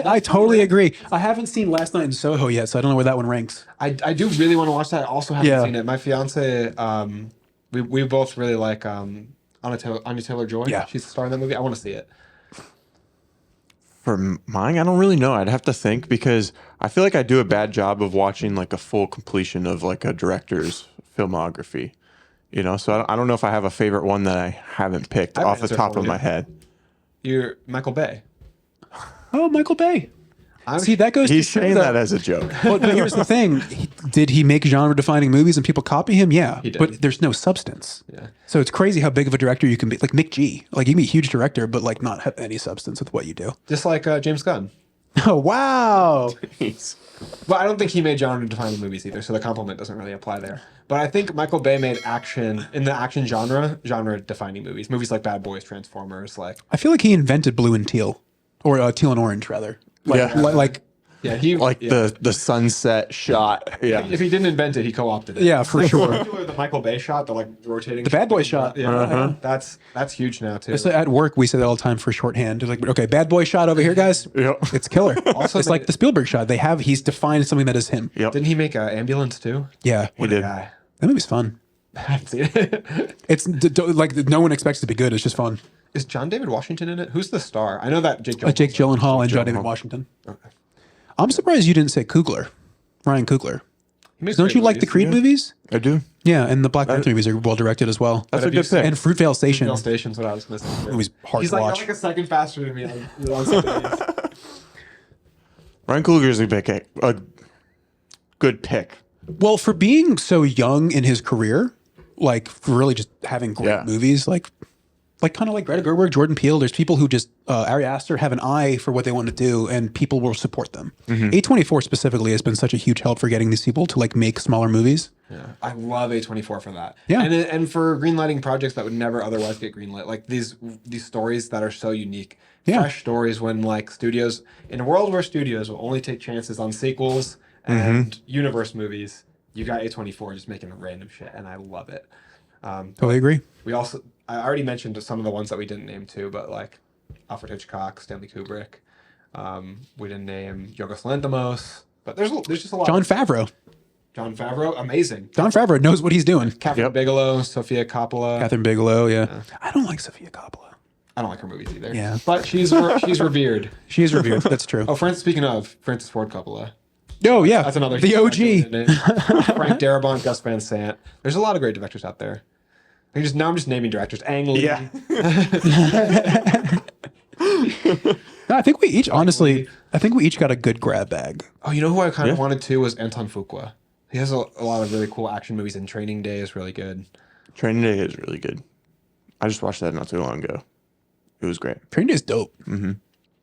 I totally agree. I haven't seen Last Night in Soho yet, so I don't know where that one ranks. I do really want to watch that. I also haven't Yeah. seen it. My fiance, we both really like Anya Taylor-Joy. Yeah. She's the star in that movie. I want to see it. For mine, I don't really know. I'd have to think because I feel like I do a bad job of watching like a full completion of like a director's filmography. You know, so I don't know if I have a favorite one that I haven't picked I have off an the answer top for of you. my head. You're Michael Bay. Oh, Michael Bay. See, that goes He's to show saying that as a joke. but here's the thing. Did he make genre-defining movies and people copy him? Yeah. He did. But there's no substance. Yeah. So it's crazy how big of a director you can be. Like Mick G. Like you can be a huge director, but like not have any substance with what you do. Just like James Gunn. Oh, wow. But I don't think he made genre-defining movies either, so the compliment doesn't really apply there. But I think Michael Bay made action genre-defining movies. Movies like Bad Boys, Transformers, like... I feel like he invented blue and teal. Or teal and orange, rather. Like, Yeah. like Yeah, he like yeah. the sunset shot. Yeah. If he didn't invent it, he co-opted it. Yeah, for sure. The Michael Bay shot, the like rotating. The bad boy shot. Yeah, that's huge now too. So at work, we say that all the time for shorthand. It's like, okay, bad boy shot over here, guys. Yep. It's killer. Also, it's like the Spielberg shot. He's defined something that is him. Yep. Didn't he make Ambulance too? Yeah. He did. Guy. That movie's fun. I haven't seen it. It's like no one expects it to be good. It's just fun. Is John David Washington in it? Who's the star? I know that Jake Jake Gyllenhaal and John David Washington. Okay. I'm surprised you didn't say Coogler. Ryan Coogler. Don't you like the Creed movies? I do. Yeah, and the Black Panther movies are well directed as well. That's a good pick. And Fruitvale Station. Fruitvale Station's what I was missing. It was hard He's to like, watch. you're like a second faster than me. On some days. Ryan Coogler's a good pick. Well, for being so young in his career, like for really just having great movies, like kind of like Greta Gerwig, Jordan Peele, there's people who just, Ari Aster, have an eye for what they want to do and people will support them. A24 specifically has been such a huge help for getting these people to like make smaller movies. Yeah, I love A24 for that. Yeah. And for greenlighting projects that would never otherwise get greenlit, like these stories that are so unique, fresh stories. When like studios, in a world where studios will only take chances on sequels and universe movies, you got A24 just making random shit, and I love it. Totally agree. I already mentioned some of the ones that we didn't name too, but like Alfred Hitchcock, Stanley Kubrick. We didn't name Yorgos Lanthimos, but there's just a lot. Jon Favreau. Jon Favreau, amazing. Jon Favreau knows what he's doing. Catherine Bigelow, Sofia Coppola. Catherine Bigelow, yeah. I don't like Sofia Coppola. I don't like her movies either. Yeah. But she's revered. She is revered. That's true. Oh, speaking of Francis Ford Coppola. Oh, yeah. That's another. The OG. Frank Darabont, Gus Van Sant. There's a lot of great directors out there. I'm just naming directors. Ang Lee. Yeah. No, I think we each, honestly, got a good grab bag. Oh, you know who I kind of wanted to was Anton Fuqua. He has a lot of really cool action movies, and Training Day is really good. Training Day is really good. I just watched that not too long ago. It was great. Training Day is dope. Now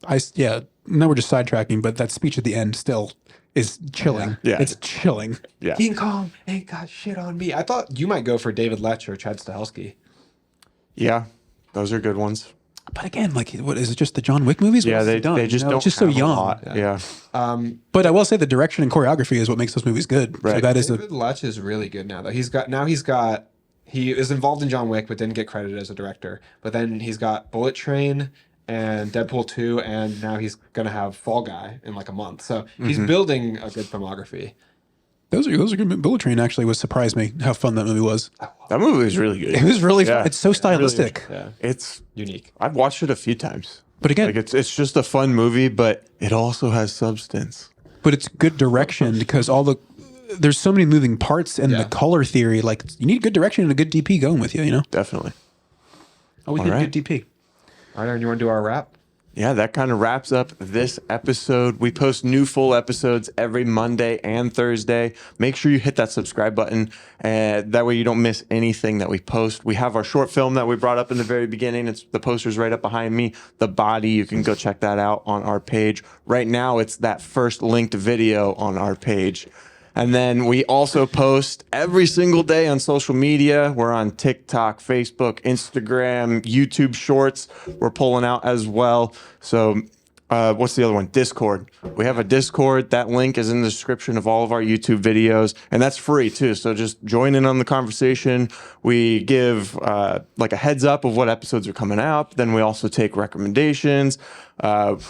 we're just sidetracking, but that speech at the end still is chilling. Yeah. It's chilling. Yeah. King Kong ain't got shit on me. I thought you might go for David Leitch or Chad Stahelski. Yeah. Those are good ones. But again, like, what is it? Just the John Wick movies? Yeah, What else they has he done? just You know, don't it's just so have a young. lot. Yeah. But I will say the direction and choreography is what makes those movies good. So Right. that is David Leitch is really good now, though. He is involved in John Wick, but didn't get credited as a director. But then he's got Bullet Train and Deadpool 2, and now he's going to have Fall Guy in like a month. So he's building a good filmography. those are good. Bullet Train actually surprised me how fun that movie was. That movie is really good. It was really fun. Yeah. It's so stylistic. Yeah, It's unique. I've watched it a few times. But again, Like it's just a fun movie, but it also has substance. but it's good direction because there's so many moving parts and the color theory. Like you need good direction and a good DP going with you. You know, Definitely. always All need right. good DP. All right, Aaron, you want to do our wrap? Yeah, that kind of wraps up this episode. We post new full episodes every Monday and Thursday. Make sure you hit that subscribe button. That way you don't miss anything that we post. We have our short film that we brought up in the very beginning. The poster's right up behind me. The Body, you can go check that out on our page. Right now, it's that first linked video on our page. And then we also post every single day on social media. We're on TikTok, Facebook, Instagram, YouTube Shorts. We're pulling out as well. So what's the other one? Discord. We have a Discord. That link is in the description of all of our YouTube videos. And that's free too. So just join in on the conversation. We give like a heads up of what episodes are coming out. Then we also take recommendations.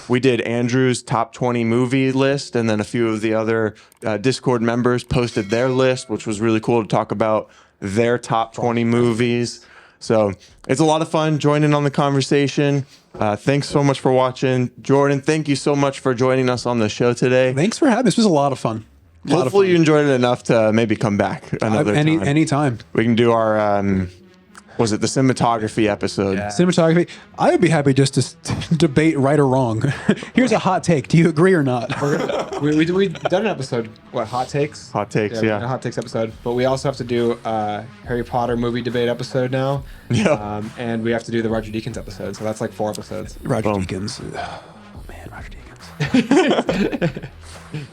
We did Andrew's top 20 movie list, and then a few of the other Discord members posted their list, which was really cool to talk about their top 20 movies. So it's a lot of fun. Join in on the conversation. Thanks so much for watching. Jordan, thank you so much for joining us on the show today. Thanks for having me. This was a lot of fun. Hopefully you enjoyed it enough to maybe come back another time. Anytime. We can do our, was it the cinematography episode? Yeah. Cinematography. I would be happy just to debate right or wrong. Here's a hot take. Do you agree or not? We done an episode, hot takes? Hot takes, we yeah. did a hot takes episode, but we also have to do a Harry Potter movie debate episode now. Yeah. And we have to do the Roger Deakins episode, so that's like 4 episodes. Roger Boom. Deakins. Oh, man, Roger Deakins.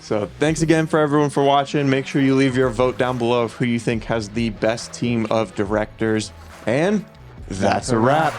So thanks again for everyone for watching. Make sure you leave your vote down below of who you think has the best team of directors. And that's a wrap.